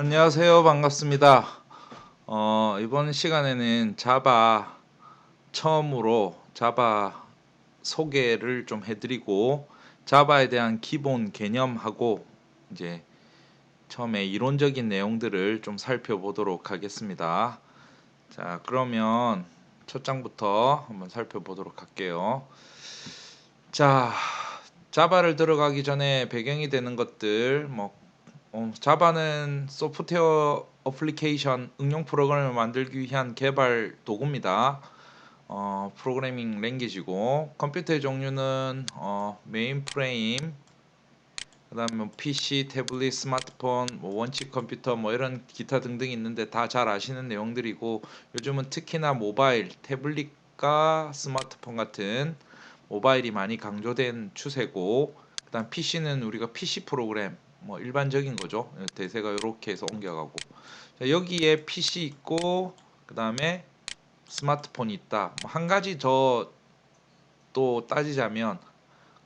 안녕하세요. 반갑습니다. 이번 시간에는 자바 처음으로 자바 소개를 좀 해드리고 자바에 대한 기본 개념하고 이제 처음에 이론적인 내용들을 좀 살펴보도록 하겠습니다. 자, 그러면 첫 장부터 한번 살펴보도록 할게요. 자, 자바를 들어가기 전에 배경이 되는 것들 자바는 소프트웨어 어플리케이션 응용 프로그램을 만들기 위한 개발 도구입니다. 프로그래밍 랭귀지고 컴퓨터의 종류는 메인프레임, 그다음에 PC, 태블릿, 스마트폰, 원칙 컴퓨터 이런 기타 등등 있는데 다 잘 아시는 내용들이고 요즘은 특히나 모바일, 태블릿과 스마트폰 같은 모바일이 많이 강조된 추세고 그다음 PC는 우리가 PC 프로그램 일반적인 거죠. 대세가 이렇게 해서 옮겨가고 자, 여기에 PC 있고 그다음에 스마트폰이 있다. 한 가지 더 또 따지자면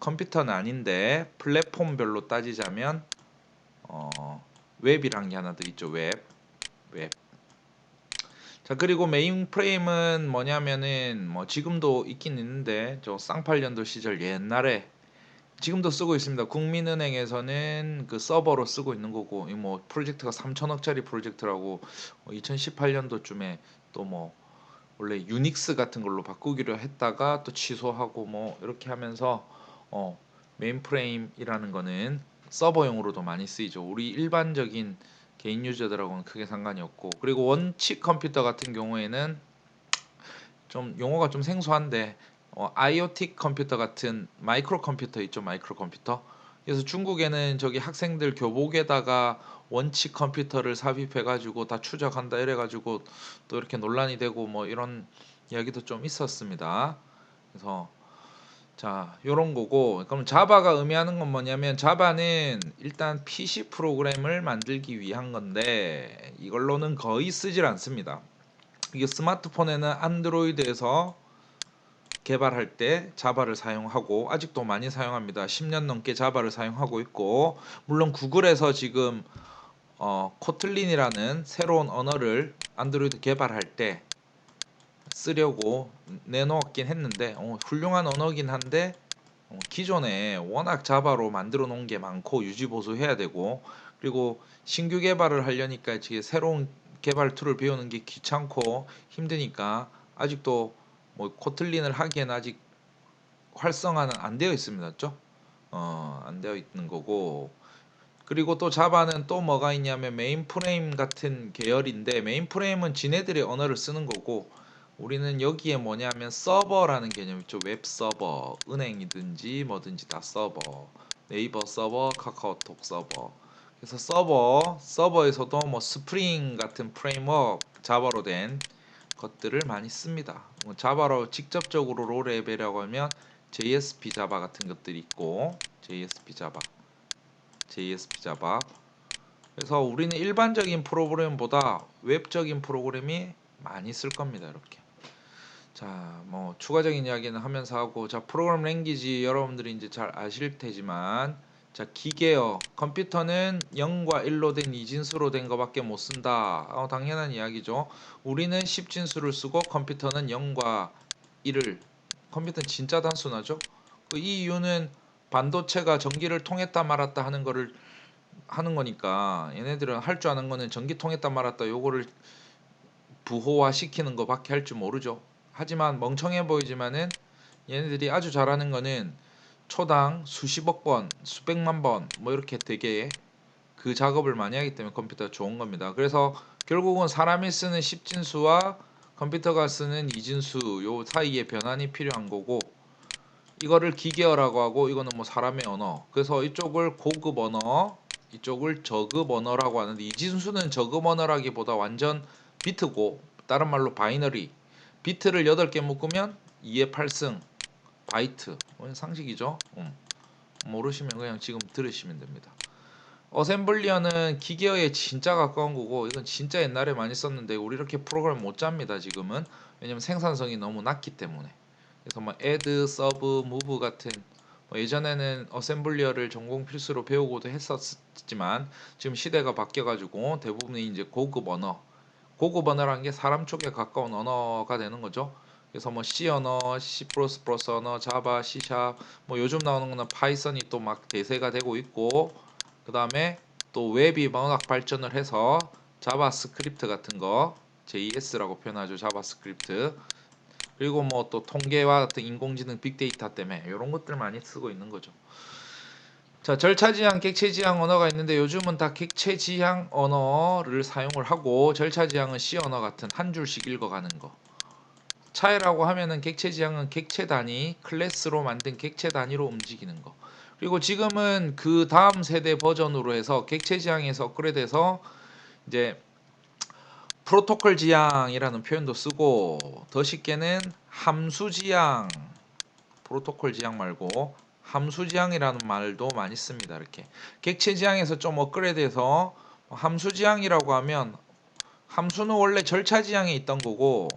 컴퓨터는 아닌데 플랫폼별로 따지자면 웹이란 게 하나 더 있죠. 웹. 자, 그리고 메인 프레임은 뭐냐면은 지금도 있긴 있는데 저 쌍팔년도 시절 옛날에 지금도 쓰고 있습니다. 국민은행에서는 그 서버로 쓰고 있는 거고 이 프로젝트가 3천억짜리 프로젝트라고 2018년도쯤에 또 원래 유닉스 같은 걸로 바꾸기로 했다가 또 취소하고 이렇게 하면서 메인프레임이라는 거는 서버용으로도 많이 쓰이죠. 우리 일반적인 개인 유저들하고는 크게 상관이 없고 그리고 원칙 컴퓨터 같은 경우에는 좀 용어가 좀 생소한데 IoT 컴퓨터 같은 마이크로 컴퓨터 있죠. 마이크로 컴퓨터. 그래서 중국에는 저기 학생들 교복에다가 원칙 컴퓨터를 삽입해 가지고 다 추적한다 이래 가지고 또 이렇게 논란이 되고 이런 이야기도 좀 있었습니다. 그래서 자, 요런 거고. 그럼 자바가 의미하는 건 뭐냐면 자바는 일단 PC 프로그램을 만들기 위한 건데 이걸로는 거의 쓰질 않습니다. 이게 스마트폰에는 안드로이드에서 개발할 때 자바를 사용하고 아직도 많이 사용합니다. 10년 넘게 자바를 사용하고 있고 물론 구글에서 지금 코틀린이라는 새로운 언어를 안드로이드 개발할 때 쓰려고 내놓았긴 했는데 훌륭한 언어긴 한데 기존에 워낙 자바로 만들어 놓은 게 많고 유지 보수해야 되고 그리고 신규 개발을 하려니까 이제 새로운 개발 툴을 배우는 게 귀찮고 힘드니까 아직도 코틀린을 하기에는 아직 활성화는 안 되어 있습니다. 맞죠? 안 되어 있는 거고 그리고 또 자바는 또 뭐가 있냐면 메인프레임 같은 계열인데 메인프레임은 지네들의 언어를 쓰는 거고 우리는 여기에 뭐냐면 서버라는 개념 있죠. 웹 서버, 은행이든지 뭐든지 다 서버, 네이버 서버, 카카오톡 서버. 그래서 서버에서도 스프링 같은 프레임워크 자바로 된 것들을 많이 씁니다. 자바로 직접적으로 로 레벨이라고 하면 JSP 자바 같은 것들이 있고 JSP 자바. 그래서 우리는 일반적인 프로그램보다 웹적인 프로그램이 많이 쓸 겁니다. 이렇게. 자, 추가적인 이야기는 하면서 하고 자, 프로그램 랭귀지 여러분들이 이제 잘 아실 테지만 자, 기계어 컴퓨터는 0과 1로 된 이진수로 된 거밖에 못 쓴다. 당연한 이야기죠. 우리는 10진수를 쓰고 컴퓨터는 0과 1을 컴퓨터는 진짜 단순하죠. 이 이유는 반도체가 전기를 통했다 말았다 하는 거를 하는 거니까 얘네들은 할 줄 아는 거는 전기 통했다 말았다 요거를 부호화 시키는 거밖에 할 줄 모르죠. 하지만 멍청해 보이지만은 얘네들이 아주 잘하는 거는 초당 수십억 번, 수백만 번 이렇게 되게 그 작업을 많이 하기 때문에 컴퓨터가 좋은 겁니다. 그래서 결국은 사람이 쓰는 10진수와 컴퓨터가 쓰는 이진수 요 사이에 변환이 필요한 거고 이거를 기계어라고 하고 이거는 사람의 언어. 그래서 이쪽을 고급 언어, 이쪽을 저급 언어라고 하는데 이진수는 저급 언어라기보다 완전 비트고 다른 말로 바이너리. 비트를 8개 묶으면 2의 8승 바이트. 상식이죠. 모르시면 그냥 지금 들으시면 됩니다. 어셈블리어는 기계어에 진짜 가까운 거고 이건 진짜 옛날에 많이 썼는데 우리 이렇게 프로그램 못 잡니다 지금은. 왜냐면 생산성이 너무 낮기 때문에. 그래서 add, sub, move 같은 예전에는 어셈블리어를 전공 필수로 배우고도 했었지만 지금 시대가 바뀌어가지고 대부분이 이제 고급 언어라는 게 사람 쪽에 가까운 언어가 되는 거죠. 그래서 뭐 C 언어, C++ 언어, 자바, C#, 뭐 요즘 나오는 거는 파이썬이 또 막 대세가 되고 있고, 그 다음에 또 웹이 워낙 발전을 해서 자바스크립트 같은 거, JS라고 표현하죠. 자바스크립트. 그리고 뭐 또 통계와 같은 인공지능 빅데이터 때문에 이런 것들 많이 쓰고 있는 거죠. 자, 절차지향, 객체지향 언어가 있는데 요즘은 다 객체지향 언어를 사용을 하고, 절차지향은 C 언어 같은 한 줄씩 읽어가는 거. 차이라고 하면은 객체지향은 객체 단위, 클래스로 만든 객체 단위로 움직이는 거. 그리고 지금은 그 다음 세대 버전으로 해서 객체지향에서 업그레이드해서 이제 프로토콜 지향이라는 표현도 쓰고, 더 쉽게는 함수 지향, 프로토콜 지향 말고 함수 지향이라는 말도 많이 씁니다. 이렇게 객체 지향에서 좀 업그레이드해서 함수 지향이라고 하면, 함수는 원래 절차 지향에 있던 거고,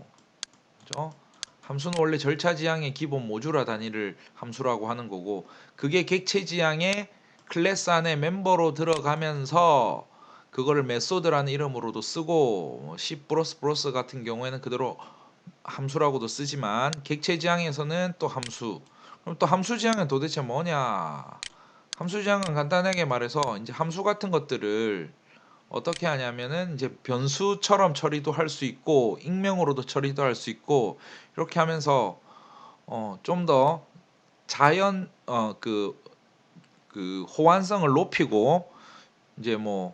그죠? 함수는 원래 절차 지향의 기본 모듈화 단위를 함수라고 하는 거고, 그게 객체 지향의 클래스 안에 멤버로 들어가면서 그거를 메소드라는 이름으로도 쓰고, C++ 같은 경우에는 그대로 함수라고도 쓰지만, 객체 지향에서는 또 함수. 그럼 또 함수 지향은 도대체 뭐냐? 함수 지향은 간단하게 말해서 이제 함수 같은 것들을 어떻게 하냐면은 이제 변수처럼 처리도 할 수 있고 익명으로도 처리도 할 수 있고, 이렇게 하면서 좀 더 자연 그 호환성을 높이고, 이제 뭐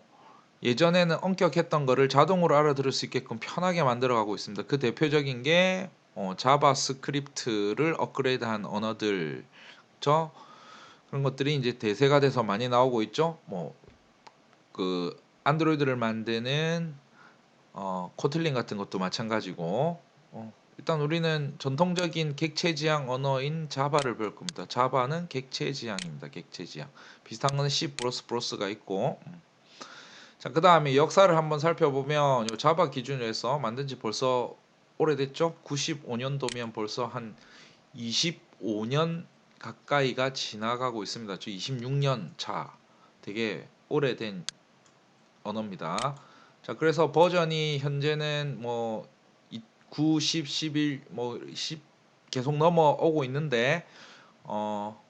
예전에는 엄격했던 거를 자동으로 알아들을 수 있게끔 편하게 만들어 가고 있습니다. 그 대표적인 게 자바스크립트를 업그레이드한 언어들, 저 그런 것들이 이제 대세가 돼서 많이 나오고 있죠. 뭐 그 안드로이드를 만드는 코틀린 같은 것도 마찬가지고, 일단 우리는 전통적인 객체 지향 언어인 자바를 배울 겁니다. 자바는 객체 지향입니다. 객체 지향. 비슷한 거는 C++가 있고. 자, 그 다음에 역사를 한번 살펴보면 요 자바 기준으로 해서 만든 지 벌써 오래됐죠? 95년도면 벌써 한 25년 가까이가 지나가고 있습니다. 저 26년 차. 되게 오래된 언어입니다. 자, 그래서 버전이 현재는 뭐 9, 10, 11, 뭐 10 계속 넘어오고 있는데, 어,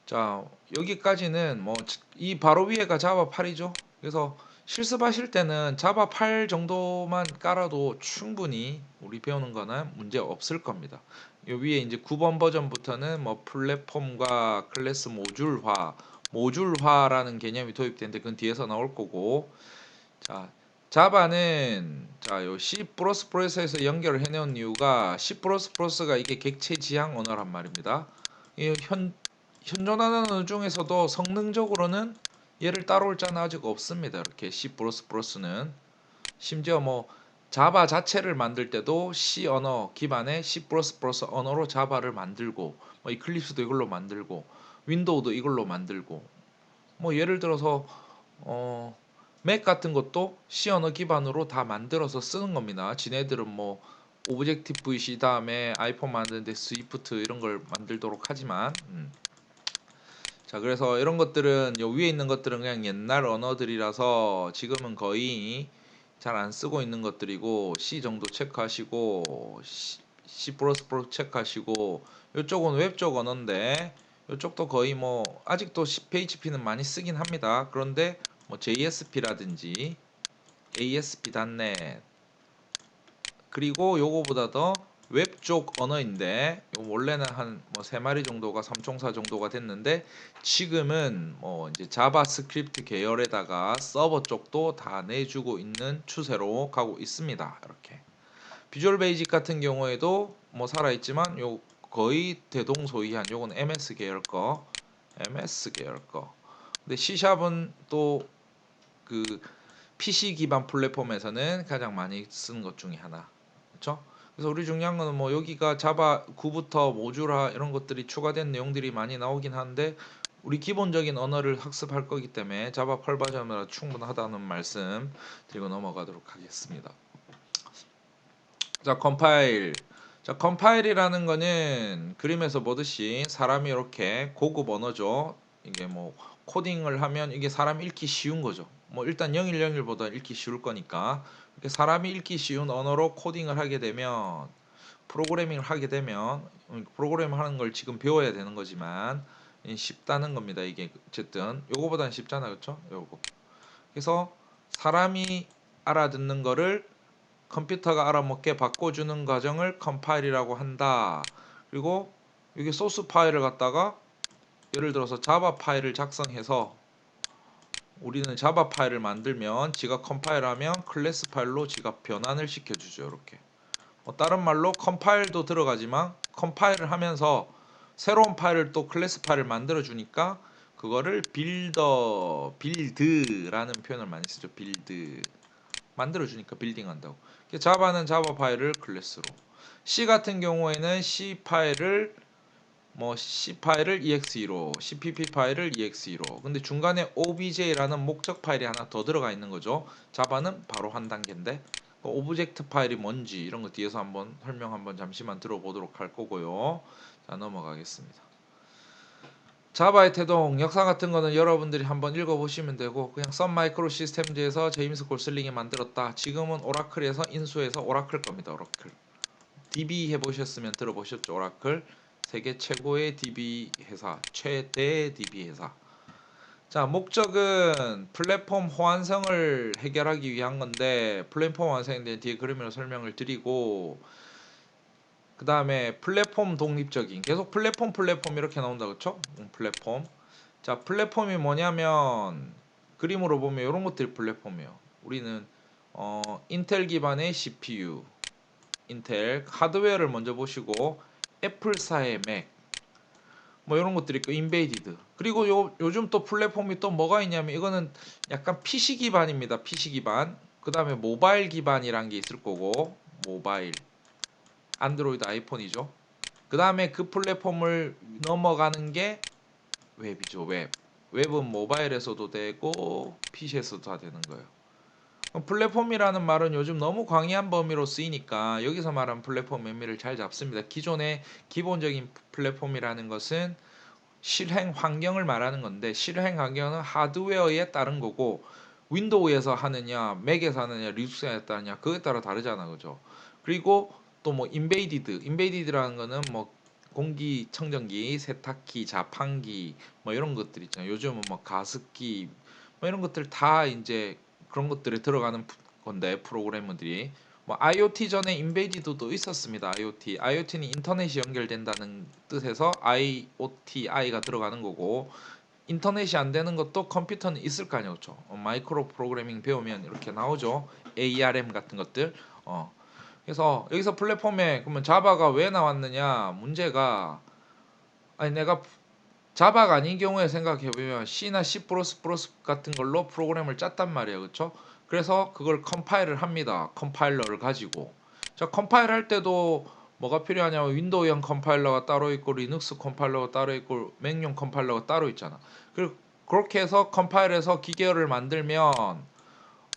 자, 여기까지는 뭐 이 바로 위에가 자바 8이죠. 그래서 실습하실 때는 자바 8 정도만 깔아도 충분히 우리 배우는 거는 문제 없을 겁니다. 요 위에 이제 9번 버전부터는 뭐 플랫폼과 클래스 모듈화라는 개념이 도입되는데 그건 뒤에서 나올 거고, 자, 자바는 요 C++에서 연결을 해내온 이유가, C++가 이게 객체 지향 언어란 말입니다. 이 현존하는 언어 중에서도 성능적으로는 얘를 따라올 자는 아직 없습니다. 이렇게 C++는 심지어 뭐 자바 자체를 만들 때도 C 언어 기반의 C++ 언어로 자바를 만들고, 뭐 이클립스도 이걸로 만들고, 윈도우도 이걸로 만들고, 뭐 예를 들어서 맥 같은 것도 C 언어 기반으로 다 만들어서 쓰는 겁니다. 지네들은 뭐 오브젝티브 C 다음에 아이폰 만드는데 스위프트 이런 걸 만들도록 하지만, 자, 그래서 이런 것들은 요 위에 있는 것들은 그냥 옛날 언어들이라서 지금은 거의 잘 안 쓰고 있는 것들이고, C 정도 체크하시고 C++ 체크하시고, 이쪽은 웹 쪽 언어인데 이쪽도 거의 뭐 아직도 PHP는 많이 쓰긴 합니다. 그런데 뭐 JSP라든지 ASP.NET, 그리고 요거보다 더 웹 쪽 언어인데, 원래는 한 뭐 3마리 정도가 삼총사 정도가 됐는데 지금은 뭐 이제 자바스크립트 계열에다가 서버 쪽도 다 내주고 있는 추세로 가고 있습니다. 이렇게 비주얼 베이직 같은 경우에도 뭐 살아있지만 요 거의 대동소이한 요건 MS 계열 거, 근데 C샵은 또 그 PC 기반 플랫폼에서는 가장 많이 쓰는 것 중에 하나. 그렇죠? 그래서 우리 중요한 거는 뭐 여기가 자바 9부터 모듈화 이런 것들이 추가된 내용들이 많이 나오긴 하는데, 우리 기본적인 언어를 학습할 거기 때문에 자바 8 버전으로 충분하다는 말씀 드리고 넘어가도록 하겠습니다. 자, 컴파일. 자, 컴파일이라는 거는 그림에서 보듯이 사람이 이렇게 고급 언어죠. 이게 뭐 코딩을 하면 이게 사람이 읽기 쉬운 거죠. 뭐 일단 0101보다 읽기 쉬울 거니까 이렇게 사람이 읽기 쉬운 언어로 코딩을 하게 되면 프로그래밍을 하게 되면 프로그램 하는 걸 지금 배워야 되는 거지만 쉽다는 겁니다. 이게 어쨌든 요거보다는 쉽잖아, 그렇죠? 요거. 그래서 사람이 알아듣는 거를 컴퓨터가 알아먹게 바꿔주는 과정을 컴파일이라고 한다. 그리고 여기 소스 파일을 갖다가 예를 들어서 자바 파일을 작성해서 우리는 자바 파일을 만들면 지가 컴파일하면 클래스 파일로 지가 변환을 시켜주죠. 이렇게. 다른 말로 컴파일도 들어가지만 컴파일을 하면서 새로운 파일을 또 클래스 파일을 만들어 주니까 그거를 빌드라는 표현을 많이 쓰죠. 빌드. 만들어 주니까 빌딩 한다고. 자바는 자바 파일을 클래스로. C 같은 경우에는 C 파일을 EXE로, CPP 파일을 EXE로. 근데 중간에 OBJ라는 목적 파일이 하나 더 들어가 있는 거죠. 자바는 바로 한 단계인데 오브젝트 파일이 뭔지 이런 거 뒤에서 한번 설명 한번 잠시만 들어보도록 할 거고요. 자, 넘어가겠습니다. 자바의 태동 역사 같은 거는 여러분들이 한번 읽어보시면 되고 그냥 선 마이크로 시스템즈에서 제임스 골슬링이 만들었다. 지금은 오라클에서 인수해서 오라클 겁니다. 오라클. DB 해보셨으면 들어보셨죠. 오라클. 세계 최고의 DB 회사, 최대 DB 회사. 자, 목적은 플랫폼 호환성을 해결하기 위한 건데 플랫폼 호환성에 대해 뒤에 그림으로 설명을 드리고 그 다음에 플랫폼 독립적인 계속 플랫폼 이렇게 나온다 그쵸? 플랫폼. 자, 플랫폼이 뭐냐면 그림으로 보면 이런 것들이 플랫폼이에요. 우리는 인텔 기반의 CPU, 인텔 하드웨어를 먼저 보시고 애플사의 맥, 뭐 이런 것들이 있고 인베이디드. 그리고 요즘 또 플랫폼이 또 뭐가 있냐면 이거는 약간 PC 기반입니다. PC 기반. 그 다음에 모바일 기반이란 게 있을 거고 모바일. 안드로이드 아이폰이죠. 그 다음에 그 플랫폼을 넘어가는 게 웹이죠. 웹은 모바일에서도 되고 PC에서도 다 되는 거예요. 플랫폼이라는 말은 요즘 너무 광의한 범위로 쓰이니까 여기서 말하는 플랫폼 의미를 잘 잡습니다. 기존의 기본적인 플랫폼이라는 것은 실행 환경을 말하는 건데 실행 환경은 하드웨어에 따른 거고 윈도우에서 하느냐 맥에서 하느냐 리눅스에 따르냐 그거에 따라 다르잖아, 그죠? 그리고 또 뭐 인베이디드라는 거는 뭐 공기청정기, 세탁기, 자판기 뭐 이런 것들 있잖아요. 요즘은 뭐 가습기 뭐 이런 것들 다 이제 그런 것들에 들어가는 건데 프로그래머들이 뭐 IoT 전에 인베이디드도 있었습니다. IoT는 인터넷이 연결된다는 뜻에서 IoT가 들어가는 거고 인터넷이 안 되는 것도 컴퓨터는 있을 거 아니에요, 그렇죠? 마이크로 프로그래밍 배우면 이렇게 나오죠. ARM 같은 것들. 그래서 여기서 플랫폼에 그러면 자바가 왜 나왔느냐? 문제가 아니 내가 자바가 아닌 경우에 생각해보면 C나 C++ 같은 걸로 프로그램을 짰단 말이에요. 그렇죠? 그래서 그걸 컴파일을 합니다. 컴파일러를 가지고. 자, 컴파일 할 때도 뭐가 필요하냐면 윈도우용 컴파일러가 따로 있고 리눅스 컴파일러가 따로 있고 맥용 컴파일러가 따로 있잖아. 그렇게 해서 컴파일해서 기계를 만들면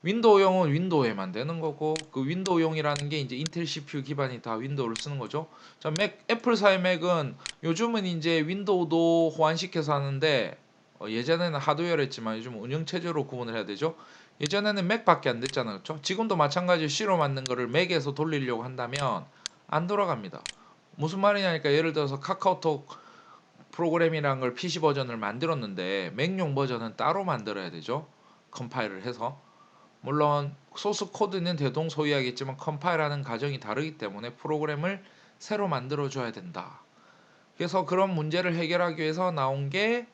윈도우용은 윈도우에만 되는 거고 그 윈도우용이라는 게 이제 인텔 CPU 기반이 다 윈도우를 쓰는 거죠. 자, 애플사의 맥은 요즘은 이제 윈도우도 호환시켜서 하는데 예전에는 하드웨어랬지만 요즘 운영체제로 구분을 해야 되죠. 예전에는 맥밖에 안 됐잖아요. 그렇죠? 지금도 마찬가지로 C로 만든 거를 맥에서 돌리려고 한다면 안 돌아갑니다. 무슨 말이냐니까 예를 들어서 카카오톡 프로그램이라는 걸 PC 버전을 만들었는데 맥용 버전은 따로 만들어야 되죠. 컴파일을 해서. 물론 소스 코드는 대동소이하겠지만 컴파일하는 과정이 다르기 때문에 프로그램을 새로 만들어 줘야 된다. 그래서 그런 문제를 해결하기 위해서 나온 게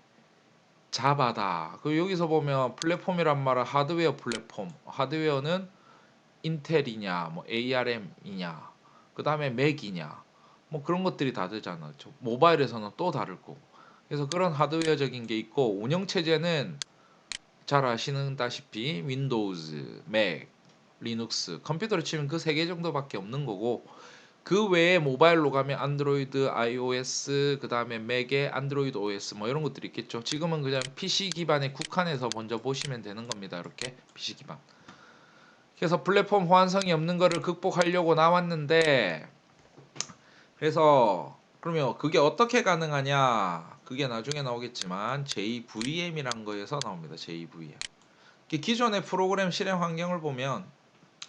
자바다. 그 여기서 보면 플랫폼이란 말은 하드웨어 플랫폼. 하드웨어는 인텔이냐, 뭐 ARM이냐, 그 다음에 맥이냐, 뭐 그런 것들이 다르잖아요. 모바일에서는 또 다를 거고. 그래서 그런 하드웨어적인 게 있고 운영 체제는 잘 아시는다시피 윈도우즈, 맥, 리눅스, 컴퓨터로 치면 그 세 개 정도밖에 없는 거고 그 외에 모바일로 가면 안드로이드, iOS, 그 다음에 맥의 안드로이드 OS 뭐 이런 것들이 있겠죠. 지금은 그냥 PC 기반에 국한해서 먼저 보시면 되는 겁니다. 이렇게 PC 기반. 그래서 플랫폼 호환성이 없는 거를 극복하려고 나왔는데 그래서 그러면 그게 어떻게 가능하냐? 그게 나중에 나오겠지만 JVM이란 거에서 나옵니다. JVM. 기존의 프로그램 실행 환경을 보면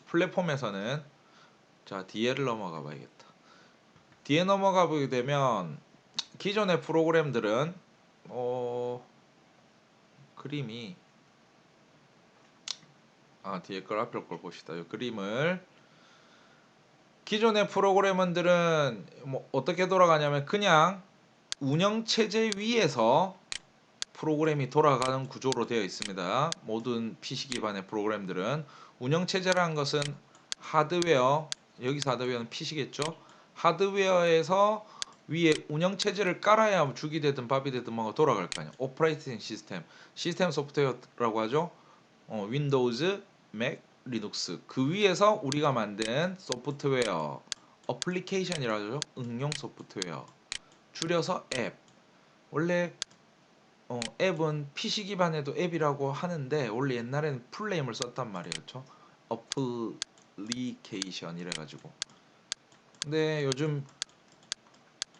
플랫폼에서는 자 뒤에를 넘어가 봐야겠다. 뒤에 넘어가 보게 되면 기존의 프로그램들은 그림이 뒤에 걸 앞에 걸 봅시다. 이 그림을 기존의 프로그램들은 뭐 어떻게 돌아가냐면 그냥 운영체제 위에서 프로그램이 돌아가는 구조로 되어 있습니다. 모든 PC 기반의 프로그램들은 운영체제라는 것은 하드웨어, 여기서 하드웨어는 PC겠죠. 하드웨어에서 위에 운영체제를 깔아야 죽이 되든 밥이 되든 뭐가 돌아갈 거 아니에요. 오퍼레이팅 시스템 소프트웨어라고 하죠. 윈도우즈, 맥, 리눅스 그 위에서 우리가 만든 소프트웨어 어플리케이션이라고 하죠. 응용 소프트웨어 줄여서 앱. 원래 앱은 PC 기반에도 앱이라고 하는데 원래 옛날에는 풀네임을 썼단 말이었죠. 어플리케이션 이래가지고. 근데 요즘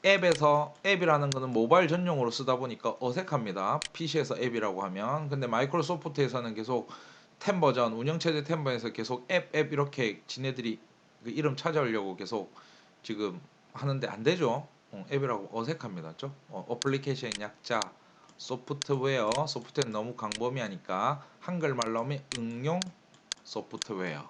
앱에서 앱이라는 거는 모바일 전용으로 쓰다 보니까 어색합니다. PC에서 앱이라고 하면. 근데 마이크로소프트에서는 계속 10 버전, 운영체제 10 버전에서 계속 앱 이렇게 지네들이 그 이름 찾아오려고 계속 지금 하는데 안 되죠. 앱이라고 어색합니다. 죠? 어플리케이션 약자, 소프트웨어는 너무 광범위하니까 한글말로 하면 응용 소프트웨어.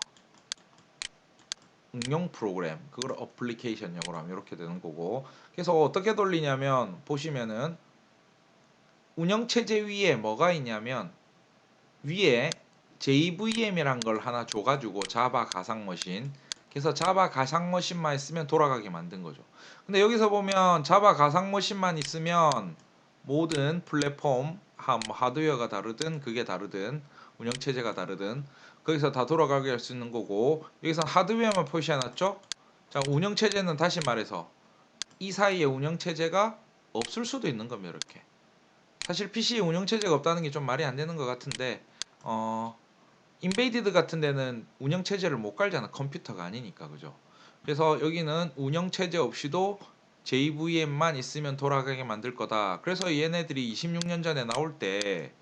응용 프로그램 그걸 어플리케이션용으로 하면 이렇게 되는 거고 그래서 어떻게 돌리냐면 보시면은 운영체제 위에 뭐가 있냐면 위에 JVM이란 걸 하나 줘가지고 자바 가상머신 그래서 자바 가상머신만 있으면 돌아가게 만든 거죠. 근데 여기서 보면 자바 가상머신만 있으면 모든 플랫폼 하드웨어가 다르든 그게 다르든 운영체제가 다르든 거기서 다 돌아가게 할 수 있는 거고 여기서 하드웨어만 표시해놨죠. 자 운영체제는 다시 말해서 이 사이에 운영체제가 없을 수도 있는 겁니다. 이렇게 사실 PC에 운영체제가 없다는 게 좀 말이 안 되는 것 같은데 인베이디드 같은 데는 운영체제를 못 깔잖아. 컴퓨터가 아니니까 그죠. 그래서 여기는 운영체제 없이도 JVM만 있으면 돌아가게 만들 거다. 그래서 얘네들이 26년 전에 나올 때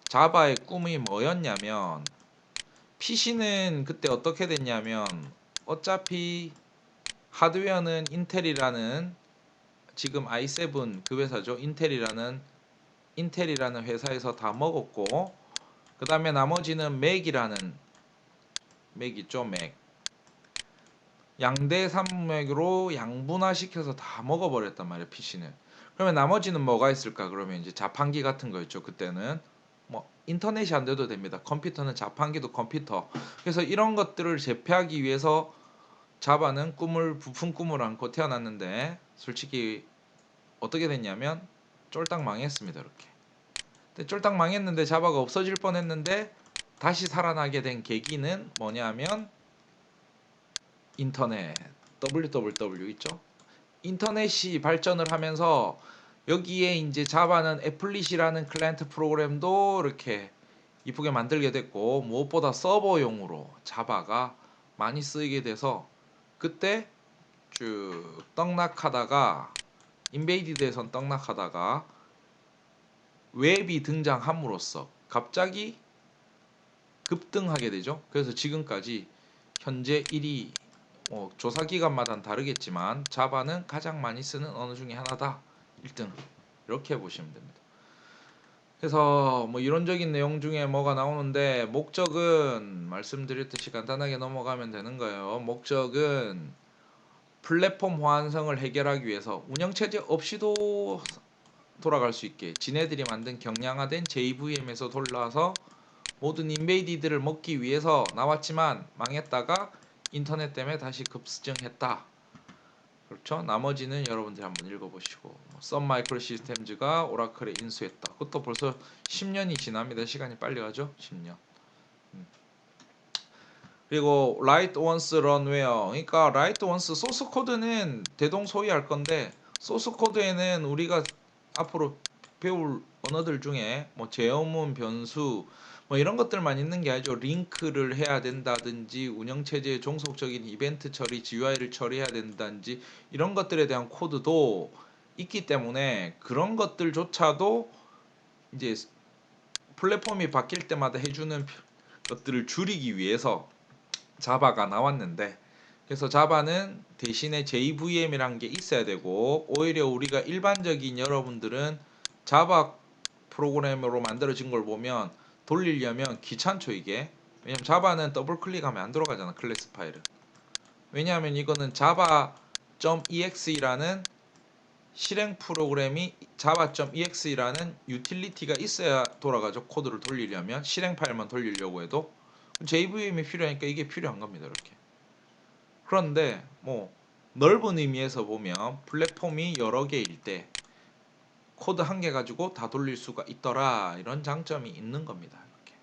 자바의 꿈이 뭐였냐면 PC는 그때 어떻게 됐냐면 어차피 하드웨어는 인텔이라는 지금 i7 그 회사죠. 인텔이라는 회사에서 다 먹었고 그 다음에 나머지는 맥이라는 맥 있죠. 맥 양대 산맥으로 양분화시켜서 다 먹어버렸단 말이에요. PC는. 그러면 나머지는 뭐가 있을까? 그러면 이제 자판기 같은 거 있죠. 그때는 뭐 인터넷이 안 돼도 됩니다. 컴퓨터는 자판기도 컴퓨터. 그래서 이런 것들을 제패하기 위해서 자바는 부푼 꿈을 안고 태어났는데 솔직히 어떻게 됐냐면 쫄딱 망했습니다. 이렇게. 근데 쫄딱 망했는데 자바가 없어질 뻔했는데 다시 살아나게 된 계기는 뭐냐면 인터넷 www 있죠. 인터넷이 발전을 하면서 여기에 이제 자바는 애플릿이라는 클라이언트 프로그램도 이렇게 이쁘게 만들게 됐고 무엇보다 서버용으로 자바가 많이 쓰이게 돼서 그때 쭉 떡락하다가 인베이디드에선 떡락하다가 웹이 등장함으로써 갑자기 급등하게 되죠. 그래서 지금까지 현재 1위 조사 기간마다는 다르겠지만 자바는 가장 많이 쓰는 언어 중에 하나다. 1등 이렇게 보시면 됩니다. 그래서 뭐 이론적인 내용 중에 뭐가 나오는데 목적은 말씀드렸듯이 간단하게 넘어가면 되는 거예요. 목적은 플랫폼 호환성을 해결하기 위해서 운영체제 없이도 돌아갈 수 있게 지네들이 만든 경량화된 JVM에서 돌아서 모든 인베이디드를 먹기 위해서 나왔지만 망했다가 인터넷 때문에 다시 급습증했다. 그렇죠? 나머지는 여러분들이 한번 읽어보시고 썬 마이크로 시스템즈가 오라클에 인수했다. 그것도 벌써 10년이 지납니다. 시간이 빨리 가죠? 10년. 그리고 write once run where 그러니까 write once 소스 코드는 대동소이할 건데 소스 코드에는 우리가 앞으로 배울 언어들 중에 뭐 제어문, 변수 뭐 이런 것들만 있는 게 아니죠. 링크를 해야 된다든지 운영체제의 종속적인 이벤트 처리, GUI를 처리해야 된다든지 이런 것들에 대한 코드도 있기 때문에 그런 것들조차도 이제 플랫폼이 바뀔 때마다 해주는 것들을 줄이기 위해서 자바가 나왔는데, 그래서 자바는 대신에 JVM이란 게 있어야 되고, 오히려 우리가 일반적인 여러분들은 자바 프로그램으로 만들어진 걸 보면 돌리려면 귀찮죠 이게. 왜냐면 자바는 더블 클릭하면 안 들어가잖아 클래스 파일은. 왜냐하면 이거는 java.exe라는 실행 프로그램이 java.exe라는 유틸리티가 있어야 돌아가죠. 코드를 돌리려면 실행 파일만 돌리려고 해도 JVM이 필요하니까 이게 필요한 겁니다. 이렇게. 그런데 뭐 넓은 의미에서 보면 플랫폼이 여러 개일 때 코드 한 개 가지고 다 돌릴 수가 있더라, 이런 장점이 있는 겁니다. 이렇게.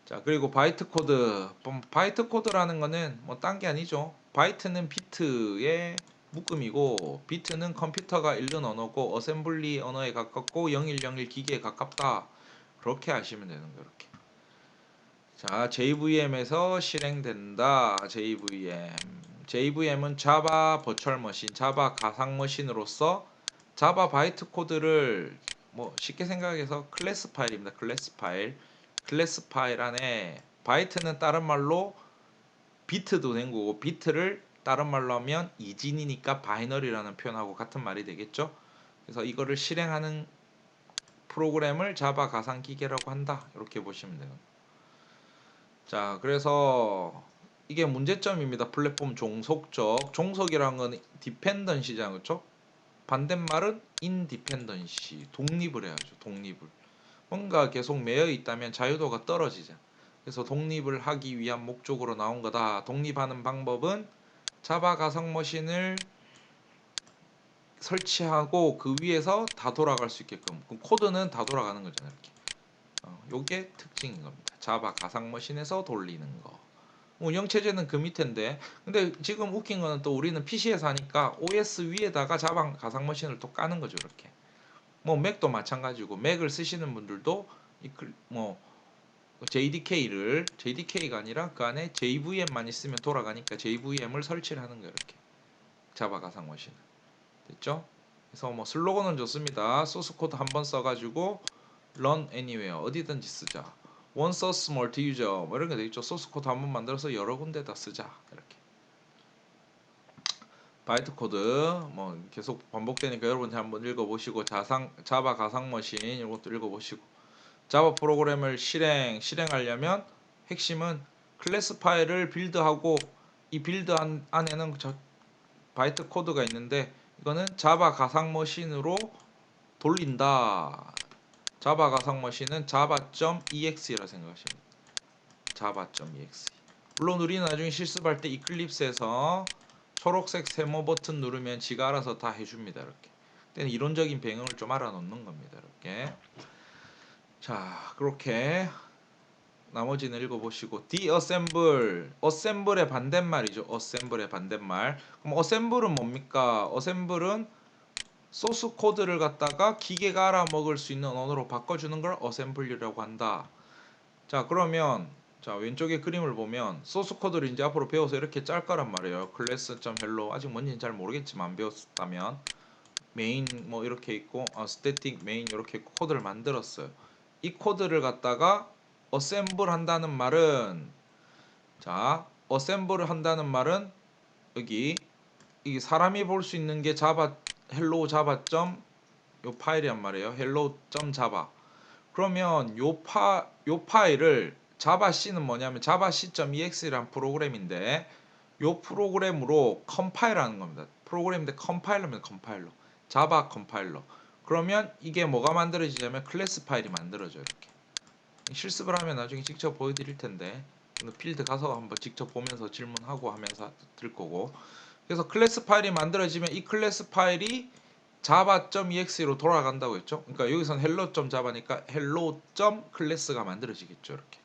자, 그리고 바이트 코드. 바이트 코드라는 거는 뭐 딴 게 아니죠. 바이트는 비트의 묶음이고 비트는 컴퓨터가 읽는 언어고 어셈블리 언어에 가깝고 0101 기계에 가깝다. 그렇게 아시면 되는 거예요. 이렇게. 자, JVM에서 실행된다. JVM은 자바 버추얼 머신, 자바 가상 머신으로서 자바 바이트 코드를 뭐 쉽게 생각해서 클래스 파일입니다. 클래스 파일 안에 바이트는 다른 말로 비트도 된 거고, 비트를 다른 말로 하면 이진이니까 바이너리라는 표현하고 같은 말이 되겠죠. 그래서 이거를 실행하는 프로그램을 자바 가상 기계라고 한다. 이렇게 보시면 돼요. 자, 그래서 이게 문제점입니다. 플랫폼 종속적. 종속이란 건 디펜던시잖아요. 그렇죠? 반대말은 인디펜던시. 독립을 해야죠. 독립을. 뭔가 계속 매여 있다면 자유도가 떨어지잖아. 그래서 독립을 하기 위한 목적으로 나온 거다. 독립하는 방법은 자바 가상 머신을 설치하고 그 위에서 다 돌아갈 수 있게끔. 그럼 코드는 다 돌아가는 거잖아요. 이렇게. 요게 특징인 겁니다. 자바 가상 머신에서 돌리는 거. 운영체제는 그 밑인데, 근데 지금 웃긴 거는 또 우리는 PC에서 하니까 OS 위에다가 자바 가상 머신을 또 까는 거죠. 이렇게. 뭐 맥도 마찬가지고, 맥을 쓰시는 분들도 뭐 JDK가 아니라 그 안에 JVM만 있으면 돌아가니까 JVM을 설치를 하는 거예요. 이렇게. 자바 가상 머신. 됐죠? 그래서 뭐 슬로건은 좋습니다. 소스 코드 한번 써가지고 run anywhere, 어디든지 쓰자. one source multi user 뭐 이런 게 되겠죠. 소스 코드 한번 만들어서 여러 군데다 쓰자. 이렇게. 바이트 코드 뭐 계속 반복되니까 여러분 한번 읽어보시고, 자바 가상 머신 이것도 읽어보시고. 자바 프로그램을 실행하려면 핵심은 클래스 파일을 빌드하고, 이 빌드 안에는 바이트 코드가 있는데 이거는 자바 가상 머신으로 돌린다. 자바 가상 머신은 java.exe라 생각하시면 됩니다. java.exe. 물론 우리는 나중에 실습할 때 이클립스에서 초록색 세모 버튼 누르면 지가 알아서 다 해줍니다. 이렇게. 그때는 이론적인 배경을 좀 알아놓는 겁니다. 이렇게. 자, 그렇게 나머지는 읽어보시고. assemble의 반대말이죠. assemble의 반대말. 그럼 assemble은 뭡니까? assemble은 소스 코드를 갖다가 기계가 알아먹을 수 있는 언어로 바꿔주는 걸 어셈블리라고 한다. 자, 그러면 자, 왼쪽에 그림을 보면 소스 코드를 이제 앞으로 배워서 이렇게 짤 거란 말이에요. class.hello, 아직 뭔지는 잘 모르겠지만 배웠다면 main 뭐 이렇게 있고 static main 이렇게 있고 코드를 만들었어요. 이 코드를 갖다가 assemble 한다는 말은, 자, assemble을 한다는 말은 여기 이게 사람이 볼 수 있는 게 hello java. 요 파일이란 말이에요. hello.java. 그러면 요 파일을 java-c는 뭐냐면 java-c.exe라는 프로그램인데, 요 프로그램으로 컴파일하는 겁니다. 프로그램인데 컴파일러. 자바 컴파일러. 그러면 이게 뭐가 만들어지냐면 클래스 파일이 만들어져요. 이렇게. 실습을 하면 나중에 직접 보여드릴 텐데, 필드 가서 한번 직접 보면서 질문하고 하면서 들 거고. 그래서 클래스 파일이 만들어지면 이 클래스 파일이 java.exe로 돌아간다고 했죠. 그러니까 여기서는 hello.java니까 hello.class가 만들어지겠죠. 이렇게.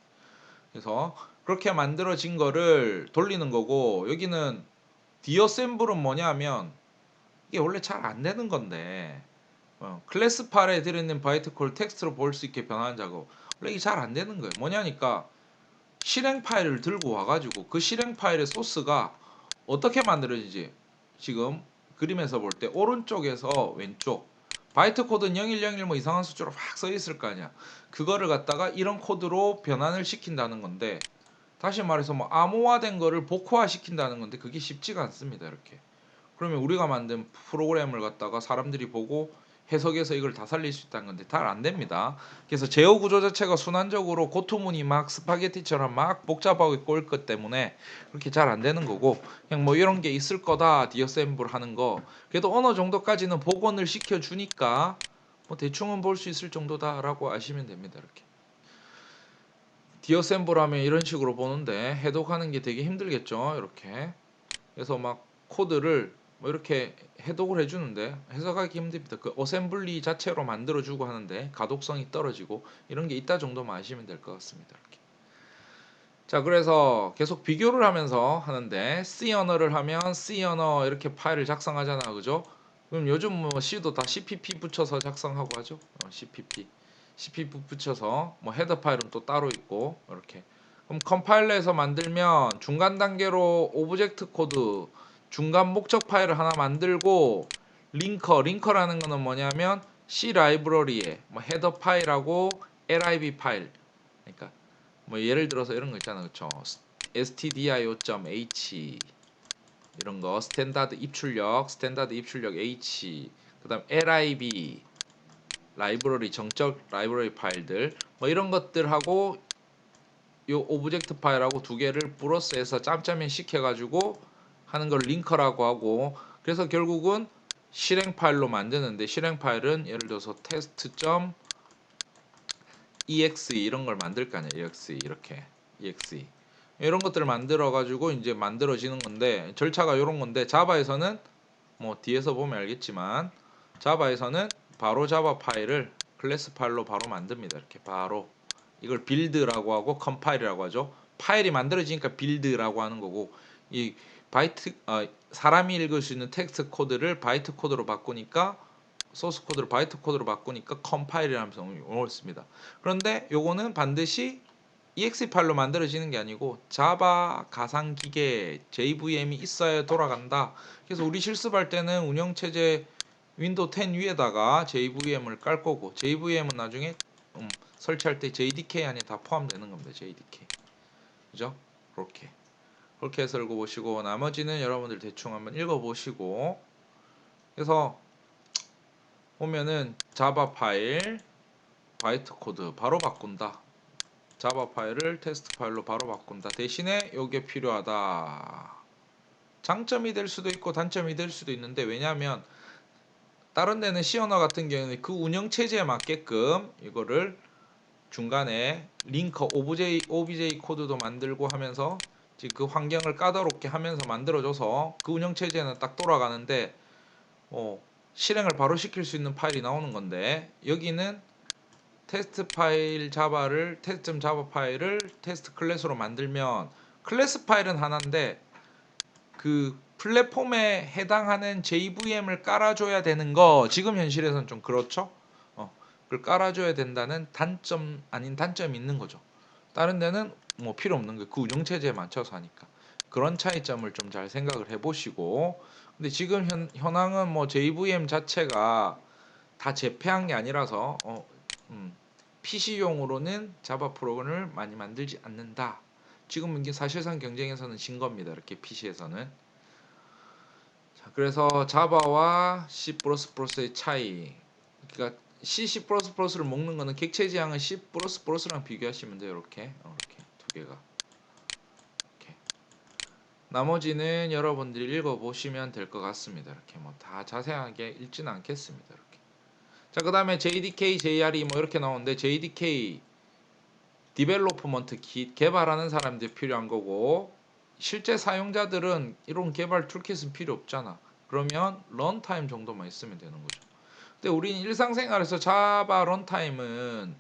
그래서 그렇게 만들어진 거를 돌리는 거고, 여기는 디어셈블은 뭐냐면 이게 원래 잘 안 되는 건데 클래스 파일에 들어있는 바이트 콜 텍스트로 볼 수 있게 변환하는 작업. 원래 이게 잘 안 되는 거예요. 뭐냐니까 실행 파일을 들고 와가지고 그 실행 파일의 소스가 어떻게 만들어지지? 지금 그림에서 볼 때 오른쪽에서 왼쪽 바이트 코드는 0101 뭐 이상한 숫자로 막 써 있을 거 아니야. 그거를 갖다가 이런 코드로 변환을 시킨다는 건데, 다시 말해서 뭐 암호화된 거를 복호화 시킨다는 건데 그게 쉽지가 않습니다. 이렇게. 그러면 우리가 만든 프로그램을 갖다가 사람들이 보고 해석해서 이걸 다 살릴 수 있다는 건데 잘 안 됩니다. 그래서 제어 구조 자체가 순환적으로 고토문이 막 스파게티처럼 막 복잡하게 꼬일 것 때문에 그렇게 잘 안 되는 거고, 그냥 뭐 이런 게 있을 거다 디어셈블 하는 거. 그래도 어느 정도까지는 복원을 시켜 주니까 뭐 대충은 볼 수 있을 정도다라고 아시면 됩니다. 이렇게. 디어셈블 하면 이런 식으로 보는데 해독하는 게 되게 힘들겠죠. 이렇게. 그래서 막 코드를 뭐 이렇게 해독을 해주는데 해석하기 힘듭니다. 그 어셈블리 자체로 만들어주고 하는데 가독성이 떨어지고 이런 게 있다 정도만 아시면 될 것 같습니다. 이렇게. 자, 그래서 계속 비교를 하면서 하는데 C 언어를 하면 C 언어 이렇게 파일을 작성하잖아, 그죠? 그럼 요즘 뭐 C도 다 CPP 붙여서 작성하고 하죠. CPP 붙여서 뭐 헤더 파일은 또 따로 있고 이렇게. 그럼 컴파일러에서 만들면 중간 단계로 오브젝트 코드 중간 목적 파일을 하나 만들고 링커라는 거는 뭐냐면 C 라이브러리에 뭐 헤더 파일하고 lib 파일, 그러니까 뭐 예를 들어서 이런 거 있잖아, 그쵸? stdio.h 이런 거 스탠다드 입출력 h, 그다음 lib 라이브러리 정적 라이브러리 파일들 뭐 이런 것들하고 요 오브젝트 파일하고 두 개를 플러스해서 짬짬이 시켜가지고 하는 걸 링커라고 하고, 그래서 결국은 실행 파일로 만드는데 실행 파일은 예를 들어서 test.exe 이런 걸 만들 거 아니야. exe 이런 것들을 만들어 가지고 이제 만들어지는 건데 절차가 이런 건데, 자바에서는 뭐 뒤에서 보면 알겠지만 자바에서는 바로 자바 파일을 클래스 파일로 바로 만듭니다. 이렇게 바로 이걸 빌드라고 하고 컴파일이라고 하죠. 파일이 만들어지니까 빌드라고 하는 거고, 이 바이트 사람이 읽을 수 있는 텍스트 코드를 바이트 코드로 바꾸니까 소스 코드를 바이트 코드로 바꾸니까 컴파일이라는 명령을 씁니다. 그런데 요거는 반드시 exe 파일로 만들어지는 게 아니고 자바 가상 기계 JVM이 있어야 돌아간다. 그래서 우리 실습할 때는 운영체제 윈도우 10 위에다가 JVM을 깔 거고, JVM은 나중에 설치할 때 JDK 안에 다 포함되는 겁니다. JDK. 그죠? 그렇게 해서 읽어보시고 나머지는 여러분들 대충 한번 읽어보시고, 그래서 보면은 자바 파일 바이트 코드 바로 바꾼다. 자바 파일을 테스트 파일로 바로 바꾼다. 대신에 이게 필요하다. 장점이 될 수도 있고 단점이 될 수도 있는데, 왜냐하면 다른 데는 C 언어 같은 경우는 그 운영 체제에 맞게끔 이거를 중간에 링커 OBJ 코드도 만들고 하면서 그 환경을 까다롭게 하면서 만들어줘서 그 운영 체제는 딱 돌아가는데 실행을 바로 시킬 수 있는 파일이 나오는 건데, 여기는 테스트 파일 자바를 테스트 자바 파일을 테스트 클래스로 만들면 클래스 파일은 하나인데 그 플랫폼에 해당하는 JVM을 깔아줘야 되는 거 지금 현실에서는 좀 그렇죠. 그걸 깔아줘야 된다는 단점 아닌 단점이 있는 거죠. 다른 데는 뭐 필요 없는 거, 그 운영 체제에 맞춰서 하니까. 그런 차이점을 좀 잘 생각을 해보시고, 근데 지금 현황은 뭐 JVM 자체가 다 재패한 게 아니라서 PC용으로는 자바 프로그램을 많이 만들지 않는다. 지금 이게 사실상 경쟁에서는 진 겁니다. 이렇게 PC에서는. 자, 그래서 자바와 C++의 차이. 그러니까 C++를 먹는 거는 객체 지향은 C++랑 비교하시면 돼요. 이렇게 두 개가. 이렇게. 나머지는 여러분들이 읽어보시면 될 것 같습니다. 이렇게 뭐 다 자세하게 읽지는 않겠습니다. 이렇게. 자, 그 다음에 JDK, JRE 뭐 이렇게 나오는데, JDK 디벨로프먼트 개발하는 사람들이 필요한 거고, 실제 사용자들은 이런 개발 툴킷은 필요 없잖아. 그러면 런타임 정도만 있으면 되는 거죠. 근데 우리는 일상생활에서 자바 런타임은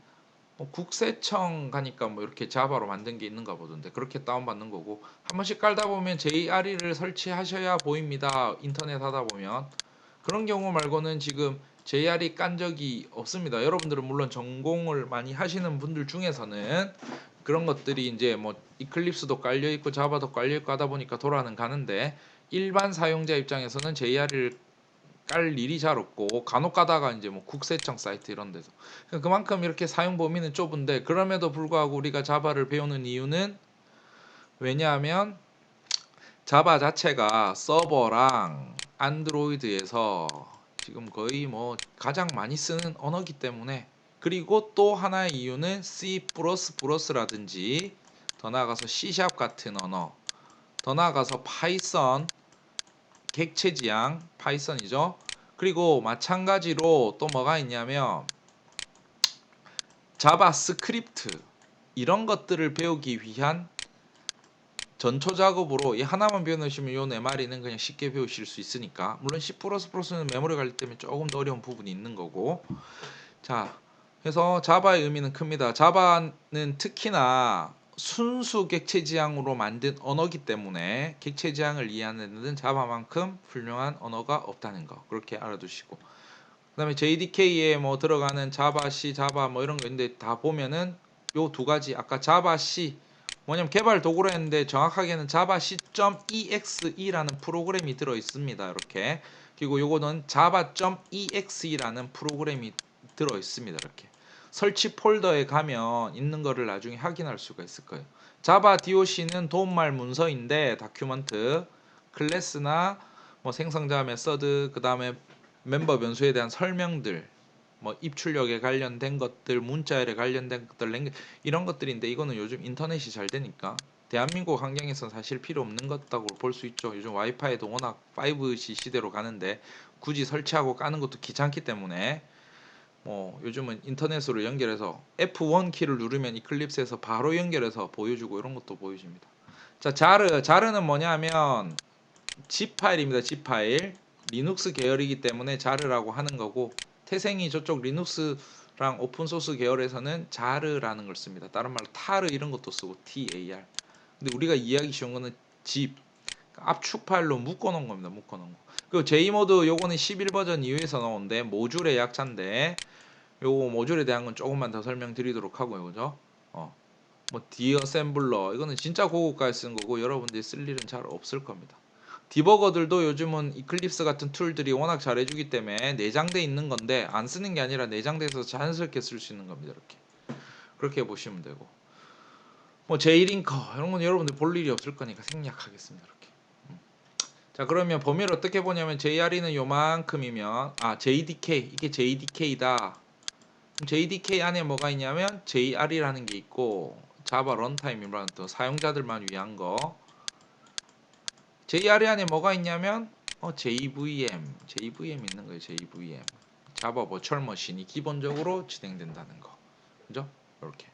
뭐 국세청 가니까 뭐 이렇게 자바로 만든 게 있는가 보던데 그렇게 다운받는 거고, 한 번씩 깔다 보면 JRE를 설치하셔야 보입니다. 인터넷 하다 보면. 그런 경우 말고는 지금 JRE 깐 적이 없습니다. 여러분들은 물론 전공을 많이 하시는 분들 중에서는 그런 것들이 이제 뭐 이클립스도 깔려 있고 자바도 깔려 있고 하다 보니까 돌아는 가는데 일반 사용자 입장에서는 JRE를 깔 일이 잘 없고 간혹 가다가 이제 뭐 국세청 사이트 이런 데서 그만큼 이렇게 사용 범위는 좁은데 그럼에도 불구하고 우리가 자바를 배우는 이유는 왜냐하면 자바 자체가 서버랑 안드로이드에서 지금 거의 뭐 가장 많이 쓰는 언어기 때문에 그리고 또 하나의 이유는 C++라든지 더 나아가서 C# 같은 언어 더 나아가서 파이썬 객체 지향 파이썬이죠. 그리고 마찬가지로 또 뭐가 있냐면 자바스크립트 이런 것들을 배우기 위한 전초 작업으로 이 하나만 배워놓으시면 요 네마리는 그냥 쉽게 배우실 수 있으니까 물론 C++는 메모리 관리 때문에 조금 더 어려운 부분이 있는 거고 자 그래서 자바의 의미는 큽니다. 자바는 특히나 순수 객체 지향으로 만든 언어기 때문에 객체 지향을 이해하는 데는 자바만큼 훌륭한 언어가 없다는 거 그렇게 알아두시고 그 다음에 JDK에 뭐 들어가는 자바 C 자바 뭐 이런 거 있는데 다 보면은 요 두 가지 아까 자바 C 뭐냐면 개발 도구로 했는데 정확하게는 자바 C.exe라는 프로그램이 들어 있습니다. 이렇게 그리고 요거는 java.exe라는 프로그램이 들어 있습니다. 이렇게 설치 폴더에 가면 있는 거를 나중에 확인할 수가 있을 거예요. 자바 doc는 도움말 문서인데 다큐먼트 클래스나 뭐 생성자 메서드 그 다음에 멤버 변수에 대한 설명들 뭐 입출력에 관련된 것들, 문자열에 관련된 것들, 이런 것들인데 이거는 요즘 인터넷이 잘 되니까 대한민국 환경에서 사실 필요 없는 것다고 볼 수 있죠. 요즘 와이파이도 워낙 5G 시대로 가는데 굳이 설치하고 까는 것도 귀찮기 때문에 뭐 요즘은 인터넷으로 연결해서 F1 키를 누르면 이클립스에서 바로 연결해서 보여주고 이런 것도 보여줍니다. 자, 자르는 뭐냐면 zip 파일입니다. zip 파일. 리눅스 계열이기 때문에 자르라고 하는 거고 태생이 저쪽 리눅스랑 오픈소스 계열에서는 자르라는 걸 씁니다. 다른 말로 타르 이런 것도 쓰고 TAR. 근데 우리가 이해하기 쉬운 거는 zip 압축 파일로 묶어 놓은 겁니다. 묶어 놓은 거. 그리고 J모드 요거는 11 버전 이후에서 나오는데 모듈의 약자인데 요거 모듈에 대한 건 조금만 더 설명드리도록 하고요. 그죠? 뭐 디어셈블러 이거는 진짜 고급가에 쓴 거고 여러분들이 쓸 일은 잘 없을 겁니다. 디버거들도 요즘은 이클립스 같은 툴들이 워낙 잘해주기 때문에 내장돼 있는 건데 안 쓰는 게 아니라 내장돼서 자연스럽게 쓸 수 있는 겁니다. 이렇게 그렇게 보시면 되고 뭐 J링커 이런 건 여러분들 볼 일이 없을 거니까 생략하겠습니다. 이렇게 자 그러면 범위를 어떻게 보냐면 JRE는 요만큼이면 JDK 이게 JDK다. JDK 안에 뭐가 있냐면 JRE라는 게 있고 자바 런타임이라는 또 사용자들만 위한 거 JRE 안에 뭐가 있냐면 JVM 있는 거예요. JVM 자바 버추얼 머신이 기본적으로 진행된다는 거 그죠? 이렇게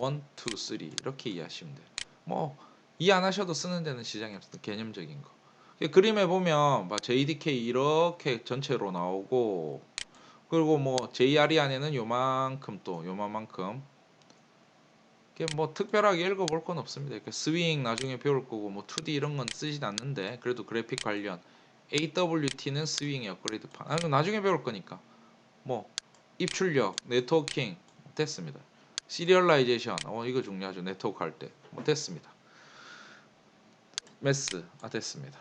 1, 2, 3 이렇게 이해하시면 돼요. 뭐 이해 안 하셔도 쓰는 데는 지장이 없어요. 개념적인 거 그림에 보면 JDK 이렇게 전체로 나오고 그리고 뭐 JRE 안에는 요만큼 또 요만큼 뭐 특별하게 읽어볼 건 없습니다. 스윙 나중에 배울 거고 뭐 2D 이런 건 쓰진 않는데 그래도 그래픽 관련 AWT는 스윙의 업그레이드판 나중에 배울 거니까 뭐 입출력, 네트워킹 됐습니다. 시리얼라이제이션 이거 중요하죠. 네트워크 할 때 뭐 됐습니다. 메스 됐습니다.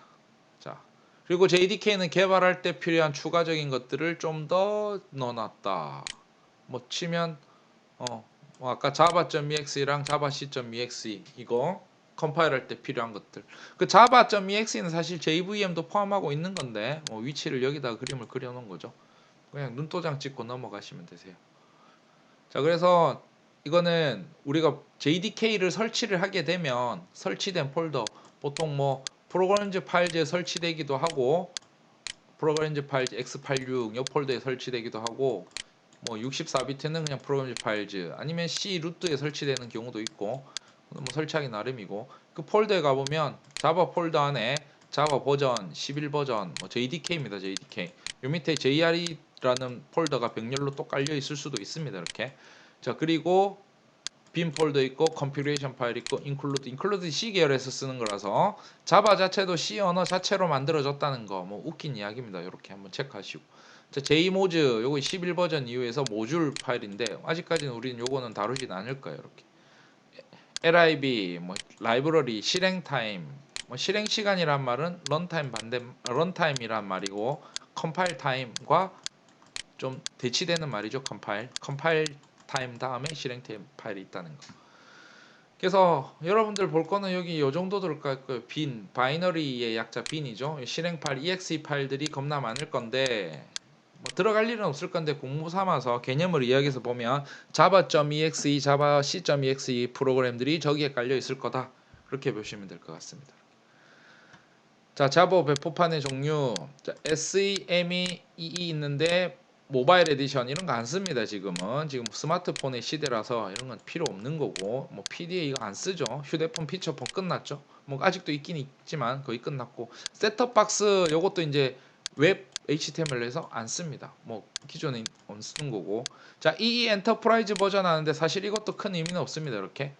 자 그리고 JDK는 개발할 때 필요한 추가적인 것들을 좀 더 넣어놨다. 뭐 치면 뭐 아까 java.exe랑 java.c.exe 이거 컴파일할 때 필요한 것들. 그 java.exe는 사실 JVM도 포함하고 있는 건데 뭐 위치를 여기다 그림을 그려놓은 거죠. 그냥 눈도장 찍고 넘어가시면 되세요. 자 그래서 이거는 우리가 JDK를 설치를 하게 되면 설치된 폴더 보통 뭐 프로그램즈 파일즈에 설치되기도 하고 프로그램즈 파일즈 x86 요 폴더에 설치되기도 하고 뭐 64비트는 그냥 프로그램즈 파일즈 아니면 C 루트에 설치되는 경우도 있고 뭐 설치하기 나름이고 그 폴더에 가보면 자바 폴더 안에 자바 버전 11 버전 뭐 JDK입니다. JDK 요 밑에 JRE라는 폴더가 병렬로 또 깔려 있을 수도 있습니다. 이렇게 자 그리고 빈 폴더 있고 configuration 파일 있고 include C 계열에서 쓰는 거라서 자바 자체도 C 언어 자체로 만들어졌다는 거 뭐 웃긴 이야기입니다. 이렇게 한번 체크하시고 자, JMoz 요거 11버전 이후에서 모듈 파일인데 아직까지는 우리는 요거는 다루진 않을 거예요. 이렇게 lib 뭐 라이브러리 실행 타임 뭐 실행 시간이란 말은 런타임 반대 런타임이란 말이고 컴파일 타임과 좀 대치되는 말이죠. 컴파일 타임 다음에 실행 파일이 있다는 거. 그래서 여러분들 볼 거는 여기 요 정도 들어갈 거예요. 빈 바이너리의 약자 빈이죠. 실행 파일 exe 파일들이 겁나 많을 건데 뭐 들어갈 일은 없을 건데 공부 삼아서 개념을 이야기해서 보면 java.exe, java c.exe 프로그램들이 저기에 깔려 있을 거다. 그렇게 보시면 될 것 같습니다. 자, 자바 배포판의 종류. 자, SEME 있는데 모바일 에디션 이런 거 안 씁니다. 지금은 지금 스마트폰의 시대라서 이런 건 필요 없는 거고 뭐 PDA 이거 안 쓰죠. 휴대폰 피처폰 끝났죠. 뭐 아직도 있긴 있지만 거의 끝났고 셋톱박스 요것도 이제 웹 HTML에서 안 씁니다. 뭐 기존에 안 쓰는 거고. 자, EE 엔터프라이즈 버전 하는데 사실 이것도 큰 의미는 없습니다. 이렇게.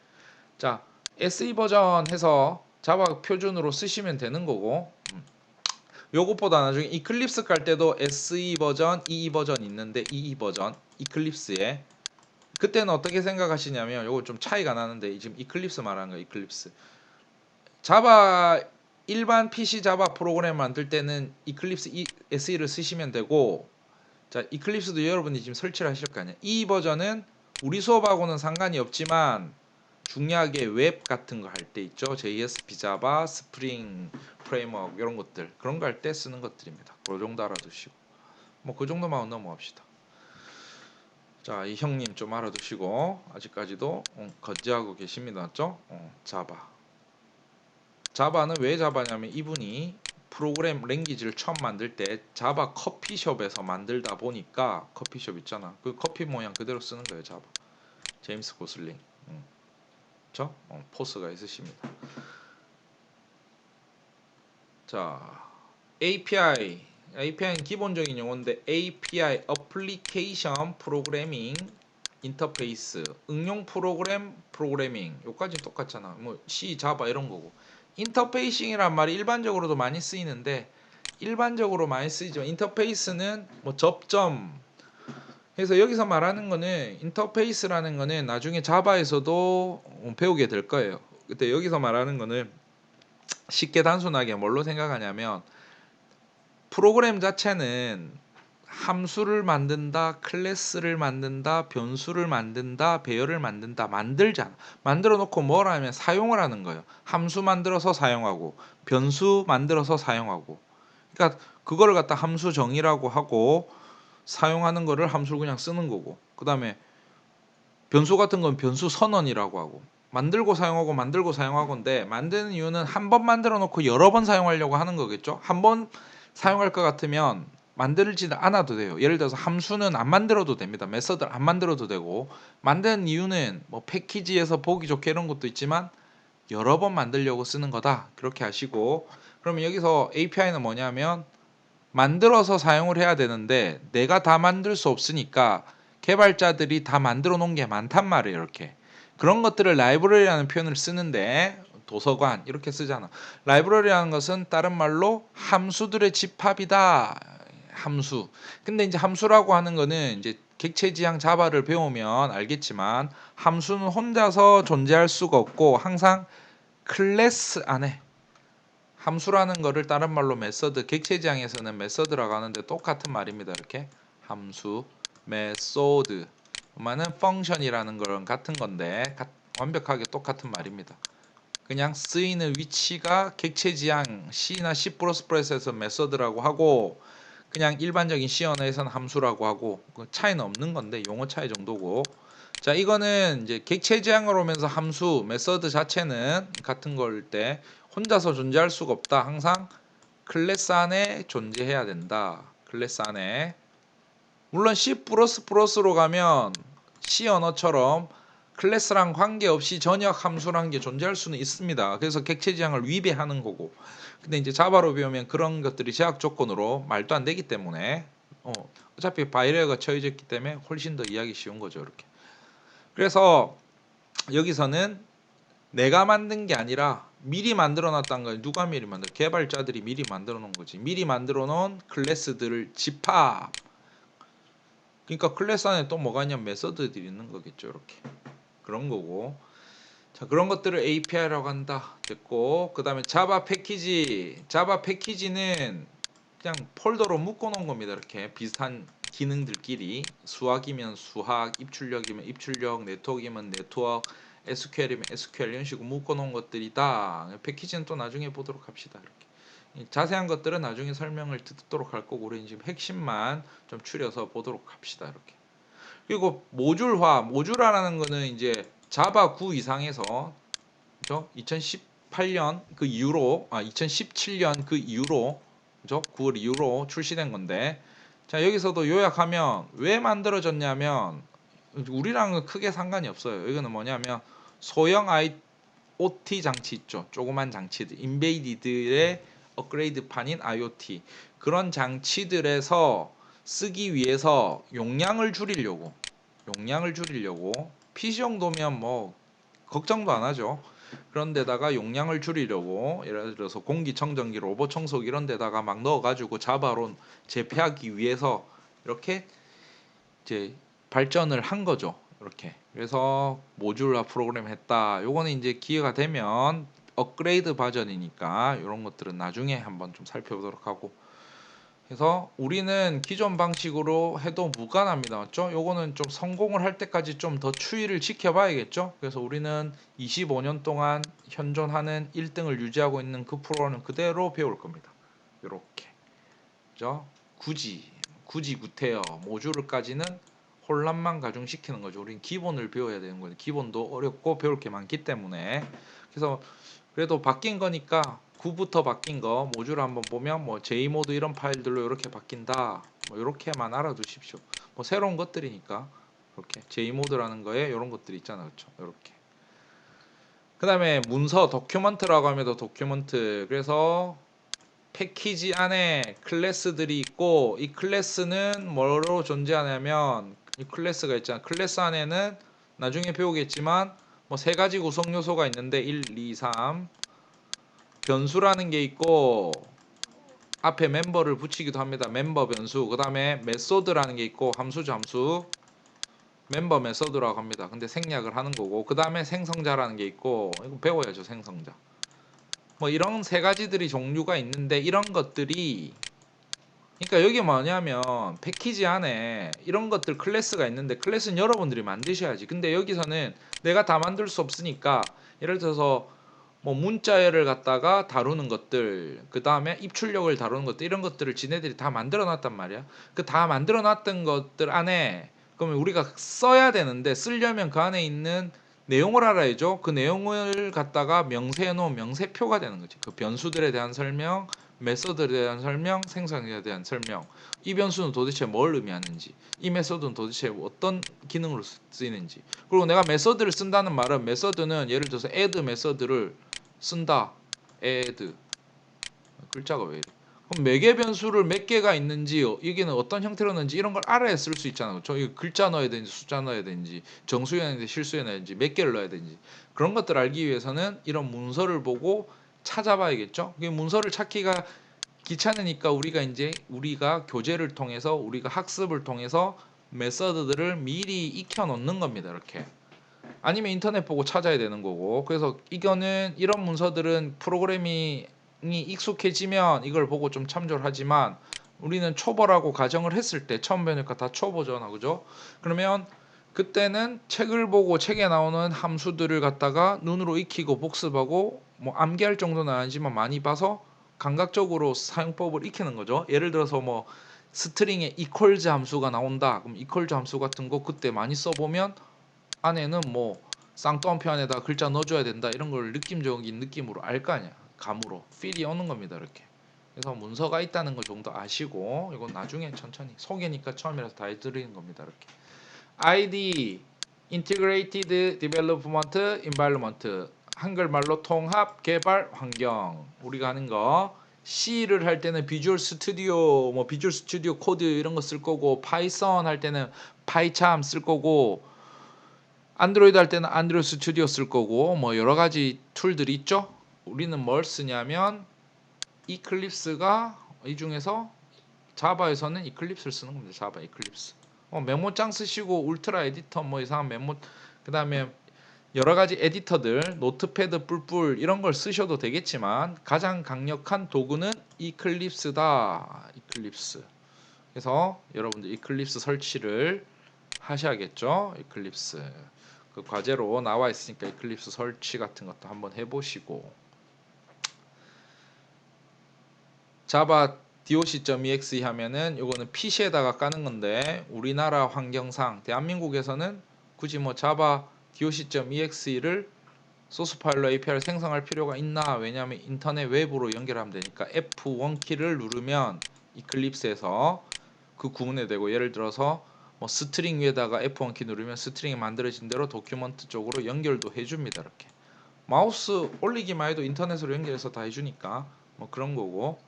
자, SE 버전 해서 자바 표준으로 쓰시면 되는 거고. 요것보다 나중에 이클립스 깔 때도 SE 버전, EE 버전 있는데 EE 버전 이클립스에 그때는 어떻게 생각하시냐면 요거 좀 차이가 나는데 지금 이클립스 말하는 거예요. 이클립스. 자바 일반 PC 자바 프로그램 만들 때는 이클립스 SE를 쓰시면 되고 자, 이클립스도 여러분이 지금 설치를 하실 거 아니에요. 이 버전은 우리 수업하고는 상관이 없지만 중요하게 웹 같은 거 할 때 있죠. JS, 비자바, 스프링 프레임워크 이런 것들 그런 거 할 때 쓰는 것들입니다. 그 정도 알아두시고 뭐 그 정도만 넘어갑시다. 자, 이 형님 좀 알아두시고 아직까지도 거지하고 계십니다. 맞죠? 자바. 자바는 왜 자바냐면 이분이 프로그램 랭귀지를 처음 만들 때 자바 커피숍에서 만들다 보니까 커피숍 있잖아. 그 커피 모양 그대로 쓰는 거예요. 자바. 제임스 고슬링. 그렇죠? 포스가 있으십니다. 자, API는 기본적인 용어인데 API, Application Programming Interface, 응용 프로그래밍 요까지 똑같잖아. 뭐 C, 자바 이런 거고. 인터페이싱이란 말이 일반적으로도 많이 쓰이는데 일반적으로 많이 쓰이지만 인터페이스는 뭐 접점. 그래서 여기서 말하는 거는 인터페이스라는 거는 나중에 자바에서도 배우게 될 거예요. 그때 여기서 말하는 거는 쉽게 단순하게 뭘로 생각하냐면 프로그램 자체는 함수를 만든다, 클래스를 만든다, 변수를 만든다, 배열을 만든다, 만들잖아. 만들어 놓고 뭘 하면 사용을 하는 거예요. 함수 만들어서 사용하고, 변수 만들어서 사용하고. 그러니까 그거를 갖다 함수 정의라고 하고 사용하는 거를 함수를 그냥 쓰는 거고. 그다음에 변수 같은 건 변수 선언이라고 하고. 만들고 사용하고인데 만드는 이유는 한 번 만들어 놓고 여러 번 사용하려고 하는 거겠죠. 한 번 사용할 것 같으면 만들지 않아도 돼요. 예를 들어서 함수는 안 만들어도 됩니다. 메서드를 안 만들어도 되고 만드는 이유는 뭐 패키지에서 보기 좋게 이런 것도 있지만 여러 번 만들려고 쓰는 거다. 그렇게 하시고 그러면 여기서 API는 뭐냐면 만들어서 사용을 해야 되는데 내가 다 만들 수 없으니까 개발자들이 다 만들어 놓은 게 많단 말이에요. 이렇게. 그런 것들을 라이브러리라는 표현을 쓰는데 도서관 이렇게 쓰잖아. 라이브러리라는 것은 다른 말로 함수들의 집합이다. 함수. 근데 이제 함수라고 하는 거는 이제 객체지향 자바를 배우면 알겠지만 함수는 혼자서 존재할 수가 없고 항상 클래스 안에 함수라는 거를 다른 말로 메서드 객체지향에서는 메서드라고 하는데 똑같은 말입니다. 이렇게 함수 메소드 엄마는 펑션이라는 거랑 같은 건데 완벽하게 똑같은 말입니다. 그냥 쓰이는 위치가 객체지향 C나 C++에서 메서드라고 하고 그냥 일반적인 C 언어에서는 함수라고 하고 그 차이는 없는 건데 용어 차이 정도고 자 이거는 이제 객체지향으로 오면서 함수 메서드 자체는 같은 걸 때 혼자서 존재할 수가 없다. 항상 클래스 안에 존재해야 된다. 클래스 안에 물론 C++로 가면 C 언어처럼 클래스랑 관계없이 전역 함수라는 게 존재할 수는 있습니다. 그래서 객체지향을 위배하는 거고 근데 이제 자바로 배우면 그런 것들이 제약 조건으로 말도 안 되기 때문에 어차피 바이러가 처해져 있기 때문에 훨씬 더 이해하기 쉬운 거죠. 이렇게. 그래서 여기서는 내가 만든 게 아니라 미리 만들어 놨다는 걸 누가 미리 만들어? 개발자들이 미리 만들어 놓은 거지. 미리 만들어 놓은 클래스들을 집합 그러니까 클래스 안에 또 뭐가 있냐면 메서드들이 있는 거겠죠. 이렇게 그런 거고. 자, 그런 것들을 API라고 한다. 됐고, 그 다음에 자바 패키지. 자바 패키지는 그냥 폴더로 묶어 놓은 겁니다. 이렇게 비슷한 기능들끼리. 수학이면 수학, 입출력이면 입출력, 네트워크이면 네트워크, SQL이면 SQL 이런 식으로 묶어 놓은 것들이다. 패키지는 또 나중에 보도록 합시다. 이렇게. 자세한 것들은 나중에 설명을 듣도록 할 거고, 우리는 지금 핵심만 좀 추려서 보도록 합시다. 이렇게. 그리고 모듈화, 모듈화라는 거는 이제 자바 9 이상에서 그죠? 2018년 그 이후로 2017년 그 이후로 그죠? 9월 이후로 출시된 건데 자, 여기서도 요약하면 왜 만들어졌냐면 우리랑은 크게 상관이 없어요. 이거는 뭐냐면 소형 IoT 장치 있죠. 조그만 장치들, 인베이디드의 업그레이드 판인 IoT 그런 장치들에서 쓰기 위해서 용량을 줄이려고 PC 정도면 뭐 걱정도 안 하죠. 그런 데다가 용량을 줄이려고 예를 들어서 공기청정기, 로봇 청소기 이런 데다가 막 넣어가지고 자바로 재배하기 위해서 이렇게 이제 발전을 한 거죠. 이렇게. 그래서 모듈화 프로그램 했다. 요거는 이제 기회가 되면 업그레이드 버전이니까 이런 것들은 나중에 한번 좀 살펴보도록 하고. 그래서 우리는 기존 방식으로 해도 무관합니다. 맞죠? 요거는 좀 성공을 할 때까지 좀 더 추이를 지켜봐야겠죠? 그래서 우리는 25년 동안 현존하는 1등을 유지하고 있는 그 프로는 그대로 배울 겁니다. 요렇게. 그죠? 굳이 구태여 모듈까지는 혼란만 가중시키는 거죠. 우린 기본을 배워야 되는 거예요. 기본도 어렵고 배울 게 많기 때문에. 그래서 그래도 바뀐 거니까 9부터 바뀐 거 모듈 한번 보면 뭐 J모드 이런 파일들로 이렇게 바뀐다. 뭐 이렇게만 알아두십시오. 뭐 새로운 것들이니까 이렇게 J모드라는 거에 이런 것들이 있잖아요. 그렇죠? 이렇게. 그다음에 문서 도큐먼트라고 하면 도큐먼트. 그래서 패키지 안에 클래스들이 있고 이 클래스는 뭐로 존재하냐면 이 클래스가 있잖아. 클래스 안에는 나중에 배우겠지만 뭐 세 가지 구성 요소가 있는데 1, 2, 3 변수라는 게 있고 앞에 멤버를 붙이기도 합니다. 멤버 변수. 그 다음에 메소드라는 게 있고 함수죠. 함수. 멤버 메소드라고 합니다. 근데 생략을 하는 거고 그 다음에 생성자라는 게 있고 이거 배워야죠. 생성자. 뭐 이런 세 가지들이 종류가 있는데 이런 것들이 그러니까 여기 뭐냐면 패키지 안에 이런 것들 클래스가 있는데 클래스는 여러분들이 만드셔야지. 근데 여기서는 내가 다 만들 수 없으니까 예를 들어서 뭐 문자열을 갖다가 다루는 것들, 그 다음에 입출력을 다루는 것들 이런 것들을 지네들이 다 만들어 놨단 말이야. 그 다 만들어 놨던 것들 안에 그러면 우리가 써야 되는데 쓰려면 그 안에 있는 내용을 알아야죠. 그 내용을 갖다가 명세해 놓은 명세표가 되는 거지. 그 변수들에 대한 설명, 메소드에 대한 설명, 생성에 대한 설명. 이 변수는 도대체 뭘 의미하는지, 이 메소드는 도대체 어떤 기능으로 쓰이는지. 그리고 내가 메소드를 쓴다는 말은 메소드는 예를 들어서 add 메소드를 쓴다. add 글자가 왜 이래? 그럼 매개 변수를 몇 개가 있는지 이게는 어떤 형태로 넣는지 이런 걸 알아야 쓸 수 있잖아요. 저 이거 글자 넣어야 되는지 숫자 넣어야 되는지 정수해야 되는지 실수해야 되는지 몇 개를 넣어야 되는지 그런 것들 알기 위해서는 이런 문서를 보고 찾아봐야겠죠. 문서를 찾기가 귀찮으니까 우리가 교재를 통해서 우리가 학습을 통해서 메서드들을 미리 익혀 놓는 겁니다. 이렇게. 아니면 인터넷 보고 찾아야 되는 거고. 그래서 이거는 이런 문서들은 프로그래밍이 익숙해지면 이걸 보고 좀 참조를 하지만 우리는 초보라고 가정을 했을 때 처음 배우니까 다 초보잖아. 그죠? 그러면 그때는 책을 보고 책에 나오는 함수들을 갖다가 눈으로 익히고 복습하고 뭐 암기할 정도는 아니지만 많이 봐서 감각적으로 사용법을 익히는 거죠. 예를 들어서 뭐 스트링에 equals 함수가 나온다. 그럼 equals 함수 같은 거 그때 많이 써보면 안에는 뭐 쌍따옴표 안에다 글자 넣어줘야 된다 이런 걸 느낌적인 느낌으로 알 거 아니야. 감으로 필이 오는 겁니다. 이렇게. 그래서 문서가 있다는 거 정도 아시고 이건 나중에 천천히 소개니까 처음이라서 다 해드리는 겁니다. 이렇게. ID Integrated Development Environment 한글말로 통합 개발 환경 우리가 하는 거 C를 할 때는 비주얼 스튜디오 뭐 비주얼 스튜디오 코드 이런 거 쓸 거고 파이썬 할 때는 파이참 쓸 거고 안드로이드 할 때는 안드로이드 스튜디오 쓸 거고 뭐 여러 가지 툴들이 있죠. 우리는 뭘 쓰냐면 이클립스가 이 중에서 자바에서는 이클립스를 쓰는 겁니다. 자바 이클립스. 메모장 쓰시고 울트라 에디터 뭐 이상한 메모 그다음에 여러 가지 에디터들 노트패드 뿔뿔 이런 걸 쓰셔도 되겠지만 가장 강력한 도구는 이클립스다. 이클립스. 그래서 여러분들 이클립스 설치를 하셔야겠죠. 이클립스. 그 과제로 나와 있으니까 이클립스 설치 같은 것도 한번 해보시고 자바 doc.exe 하면은 요거는 PC에다가 까는 건데 우리나라 환경상 대한민국에서는 굳이 뭐 자바 doc.exe를 소스 파일로 API를 생성할 필요가 있나? 왜냐하면 인터넷 외부로 연결하면 되니까 F1 키를 누르면 이클립스에서 그 구문에 되고 예를 들어서 뭐 스트링 위에다가 F1 키 누르면 스트링이 만들어진 대로 도큐먼트 쪽으로 연결도 해줍니다. 이렇게 마우스 올리기만 해도 인터넷으로 연결해서 다 해주니까 뭐 그런 거고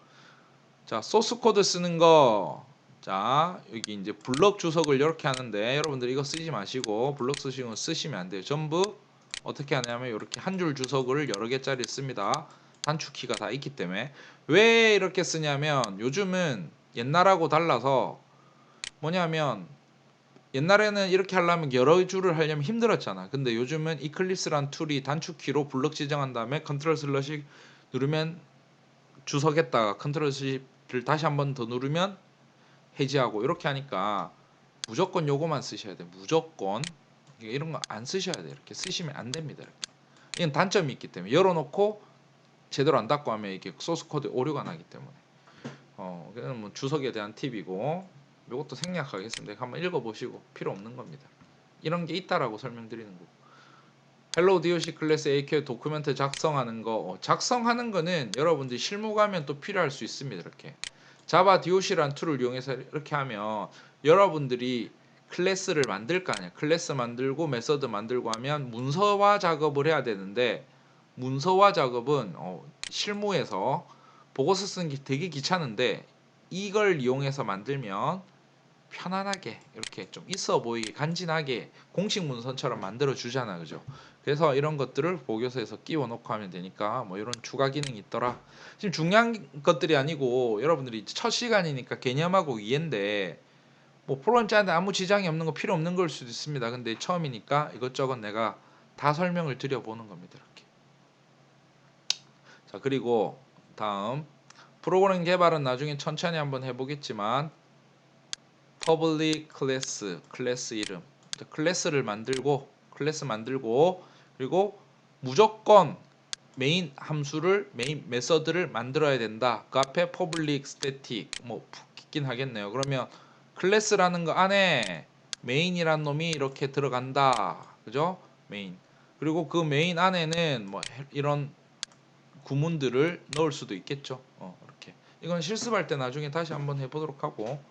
자 소스 코드 쓰는 거 자 여기 이제 블럭 주석을 이렇게 하는데 여러분들 이거 쓰지 마시고 블럭 쓰시면 안 돼요. 전부 어떻게 하냐면 이렇게 한 줄 주석을 여러 개짜리 씁니다. 단축키가 다 있기 때문에 왜 이렇게 쓰냐면 요즘은 옛날하고 달라서 뭐냐면 옛날에는 이렇게 하려면 여러 줄을 하려면 힘들었잖아. 근데 요즘은 이클립스란 툴이 단축키로 블럭 지정한 다음에 컨트롤 슬러시 누르면 주석에다가 컨트롤 슬러시를 다시 한 번 더 누르면 해지하고 이렇게 하니까 무조건 요거만 쓰셔야 돼. 무조건 이런 거 안 쓰셔야 돼. 이렇게 쓰시면 안 됩니다. 이렇게. 이건 단점이 있기 때문에 열어놓고 제대로 안 닫고 하면 이게 소스 코드 오류가 나기 때문에 그건 뭐 주석에 대한 팁이고 이것도 생략하겠습니다. 한번 읽어보시고 필요 없는 겁니다. 이런 게 있다라고 설명드리는 거고. 헬로우 DOC 클래스 AQ 도큐멘트 작성하는 거 작성하는 거는 여러분들이 실무 가면 또 필요할 수 있습니다. 이렇게 자바 DOC라는 툴을 이용해서 이렇게 하면 여러분들이 클래스를 만들 거 아니야. 클래스 만들고 메서드 만들고 하면 문서화 작업을 해야 되는데 문서화 작업은 실무에서 보고서 쓰는 게 되게 귀찮은데 이걸 이용해서 만들면 편안하게 이렇게 좀 있어 보이게 간지나게 공식 문서처럼 만들어 주잖아. 그죠? 그래서 이런 것들을 보고서에서 끼워 놓고 하면 되니까 뭐 이런 추가 기능이 있더라. 지금 중요한 것들이 아니고 여러분들이 첫 시간이니까 개념하고 이해인데 뭐 프로그램 짜는데 아무 지장이 없는 거 필요 없는 걸 수도 있습니다. 근데 처음이니까 이것저것 내가 다 설명을 드려 보는 겁니다. 이렇게. 자, 그리고 다음 프로그램 개발은 나중에 천천히 한번 해보겠지만 public class 클래스 이름 클래스를 만들고 클래스 만들고 그리고 무조건 메인 함수를 메인 메서드를 만들어야 된다. 그 앞에 public static 뭐 붙긴 하겠네요. 그러면 클래스라는 거 안에 메인이란 놈이 이렇게 들어간다. 그죠? 메인. 그리고 그 메인 안에는 뭐 이런 구문들을 넣을 수도 있겠죠. 이렇게. 이건 실습할 때 나중에 다시 한번 해보도록 하고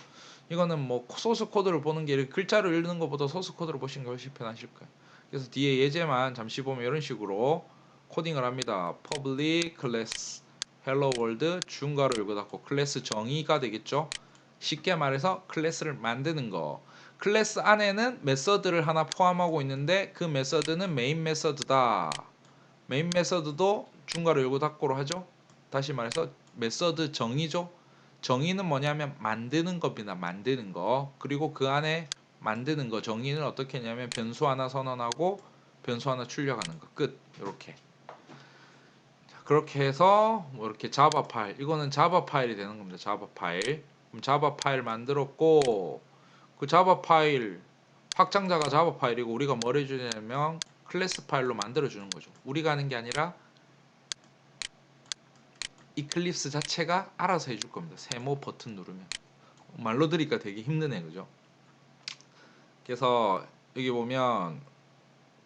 이거는 뭐 소스 코드를 보는 게 글자를 읽는 것보다 소스 코드를 보시는 게 훨씬 편하실 거예요. 그래서 뒤에 예제만 잠시 보면 이런 식으로 코딩을 합니다. public class hello world 중괄호 열고 닫고 클래스 정의가 되겠죠. 쉽게 말해서 클래스를 만드는 거. 클래스 안에는 메서드를 하나 포함하고 있는데 그 메서드는 메인 메서드다. 메인 메서드도 중괄호 열고 닫고로 하죠. 다시 말해서 메서드 정의죠. 정의는 뭐냐면 만드는 겁니다. 만드는 거. 그리고 그 안에 만드는 거 정의는 어떻게 했냐면 변수 하나 선언하고 변수 하나 출력하는 거. 끝. 이렇게. 그렇게 해서 뭐 이렇게 자바 파일. 이거는 자바 파일이 되는 겁니다. 자바 파일. 그럼 자바 파일 만들었고 그 자바 파일 확장자가 자바 파일이고 우리가 뭘 해주냐면 클래스 파일로 만들어 주는 거죠. 우리가 하는 게 아니라 이클립스 자체가 알아서 해줄 겁니다. 세모 버튼 누르면. 말로 들으니까 되게 힘드네. 그죠? 그래서 여기 보면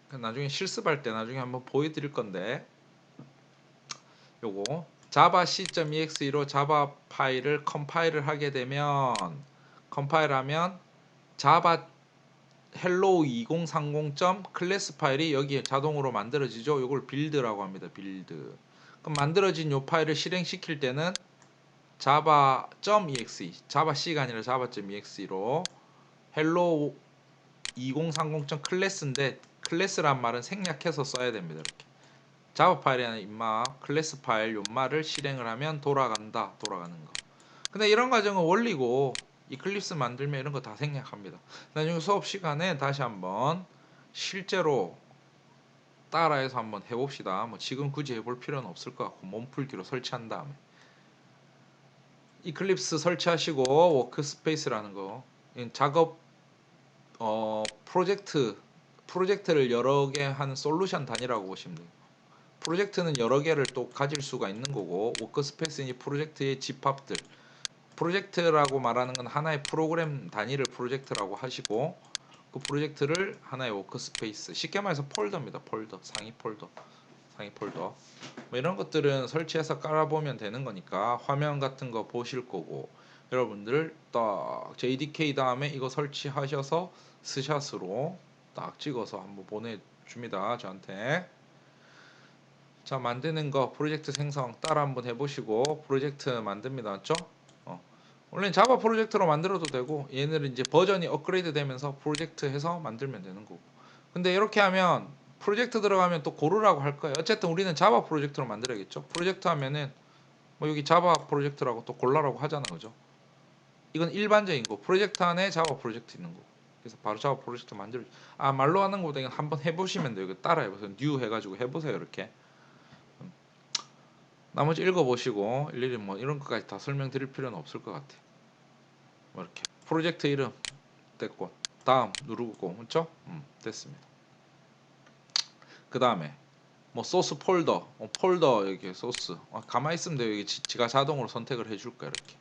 나중에 실습할 때 나중에 한번 보여드릴 건데 요거 자바 c.exe로 자바 파일을 컴파일을 하게 되면 컴파일하면 자바 hello 2030. 클래스 파일이 여기에 자동으로 만들어지죠. 요걸 빌드라고 합니다. 빌드. 그럼 만들어진 요 파일을 실행시킬 때는 java.exe 자바 C가 아니라 java.exe로 hello 2030. 클래스인데 클래스란 말은 생략해서 써야 됩니다. 이렇게 자바 파일이 아니라 임마 클래스 파일 요 말을 실행을 하면 돌아간다. 돌아가는 거. 근데 이런 과정은 원리고 이클립스 만들면 이런 거 다 생략합니다. 나중에 수업 시간에 다시 한번 실제로 따라해서 한번 해봅시다. 뭐 지금 굳이 해볼 필요는 없을 것 같고 몸풀기로 설치한 다음에 이클립스 설치하시고 워크스페이스라는 거 작업 프로젝트를 여러 개 한 솔루션 단위라고 보시면 돼요. 프로젝트는 여러 개를 또 가질 수가 있는 거고 워크스페이스는 이 프로젝트의 집합들. 프로젝트라고 말하는 건 하나의 프로그램 단위를 프로젝트라고 하시고 그 프로젝트를 하나의 워크스페이스, 쉽게 말해서 폴더입니다. 폴더, 상위 폴더. 뭐 이런 것들은 설치해서 깔아보면 되는 거니까 화면 같은 거 보실 거고 여러분들 딱 JDK 다음에 이거 설치하셔서 스샷으로 딱 찍어서 한번 보내줍니다. 저한테. 자, 만드는 거 프로젝트 생성 따라 한번 해보시고 프로젝트 만듭니다. 맞죠? 원래 자바 프로젝트로 만들어도 되고 얘네는 이제 버전이 업그레이드 되면서 프로젝트 해서 만들면 되는 거고. 근데 이렇게 하면 프로젝트 들어가면 또 고르라고 할 거예요. 어쨌든 우리는 자바 프로젝트로 만들어야겠죠. 프로젝트 하면은 뭐 여기 자바 프로젝트라고 또 골라라고 하잖아, 그죠? 이건 일반적인 거. 프로젝트 안에 자바 프로젝트 있는 거. 그래서 바로 자바 프로젝트 만들. 말로 하는 거보다 이건 한번 해보시면 돼요. 이거 따라 해보세요. 뉴 해가지고 해보세요. 이렇게. 나머지 읽어보시고 일일이 뭐 이런 것까지 다 설명드릴 필요는 없을 것 같아요. 뭐 이렇게 프로젝트 이름 됐고 다음 누르고 그렇죠? 됐습니다. 그 다음에 뭐 소스 폴더, 폴더 여기 소스 가만히 있으면 돼요. 여기 지가 자동으로 선택을 해줄 거야 이렇게.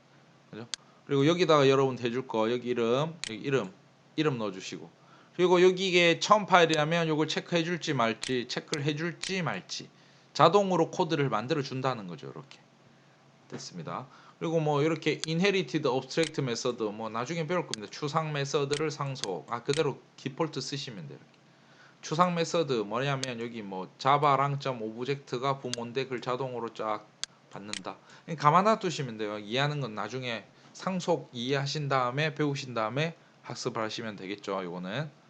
그죠? 그리고 여기다가 여러분 해줄 거 여기 이름 넣어주시고 그리고 여기에 처음 파일이라면 이걸 체크해 줄지 말지 체크를 해줄지 말지 자동으로 코드를 만들어 준다는 거죠. 이렇게 됐습니다. 그리고 뭐 이렇게 inherited abstract method 뭐 나중에 배울 겁니다. 추상 메서드를 상속 그대로 디폴트 쓰시면 돼요. 이렇게. 추상 메서드 뭐냐면 여기 뭐 자바랑 점 오브젝트가 부모인데 그걸 자동으로 쫙 받는다. 가만 놔두시면 돼요. 이해하는 건 나중에 상속 이해하신 다음에 배우신 다음에 학습을 하시면 되겠죠. 요거는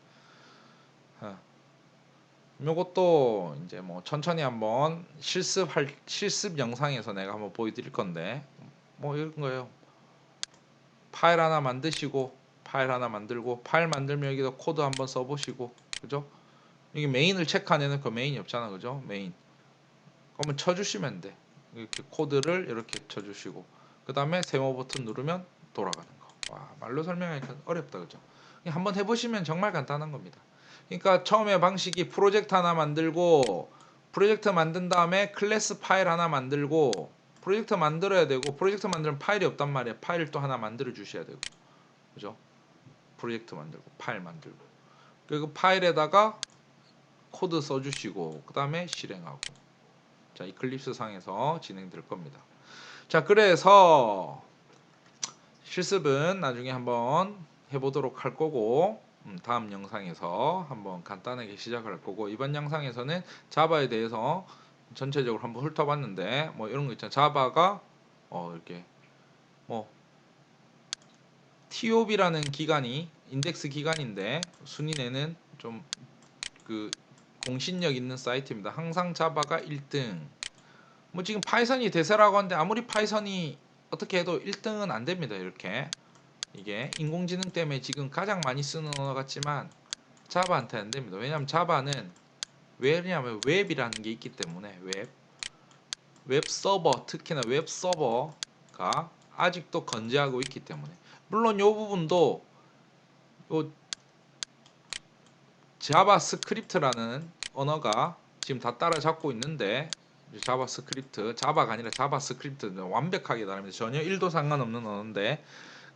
요것도 이제 뭐 천천히 한번 실습 영상에서 내가 한번 보여드릴 건데 뭐 이런 거예요. 파일 하나 만드시고 파일 하나 만들고 파일 만들면 여기다 코드 한번 써보시고 그죠? 여기 메인을 체크 안 해놓고 메인이 없잖아, 그죠? 메인. 그러면 쳐주시면 돼. 이렇게 코드를 이렇게 쳐주시고 그 다음에 세모 버튼 누르면 돌아가는 거. 와, 말로 설명하니까 어렵다, 그죠? 한번 해보시면 정말 간단한 겁니다. 그러니까 처음에 방식이 프로젝트 하나 만들고 프로젝트 만든 다음에 클래스 파일 하나 만들고 프로젝트 만들어야 되고 프로젝트 만들면 파일이 없단 말이야. 파일 또 하나 만들어 주셔야 되고 그죠? 프로젝트 만들고 파일 만들고 그리고 파일에다가 코드 써주시고 그 다음에 실행하고 자 이클립스 상에서 진행될 겁니다. 자 그래서 실습은 나중에 한번 해보도록 할 거고 다음 영상에서 한번 간단하게 시작을 할 거고 이번 영상에서는 자바에 대해서 전체적으로 한번 훑어봤는데 뭐 이런 거 있잖아요. 자바가 이렇게 뭐 TOB라는 기간이 인덱스 기간인데 순위 내는 좀 그 공신력 있는 사이트입니다. 항상 자바가 1등. 뭐 지금 파이썬이 대세라고 하는데 아무리 파이썬이 어떻게 해도 1등은 안 됩니다. 이렇게 이게 인공지능 때문에 지금 가장 많이 쓰는 언어 같지만 자바한테 안 됩니다. 왜냐하면 자바는 왜냐하면 웹이라는 게 있기 때문에 웹 서버 특히나 웹 서버가 아직도 건재하고 있기 때문에 물론 이 부분도 요 자바스크립트라는 언어가 지금 다 따라잡고 있는데 자바스크립트 자바가 아니라 자바스크립트 완벽하게 다릅니다. 전혀 1도 상관없는 언어인데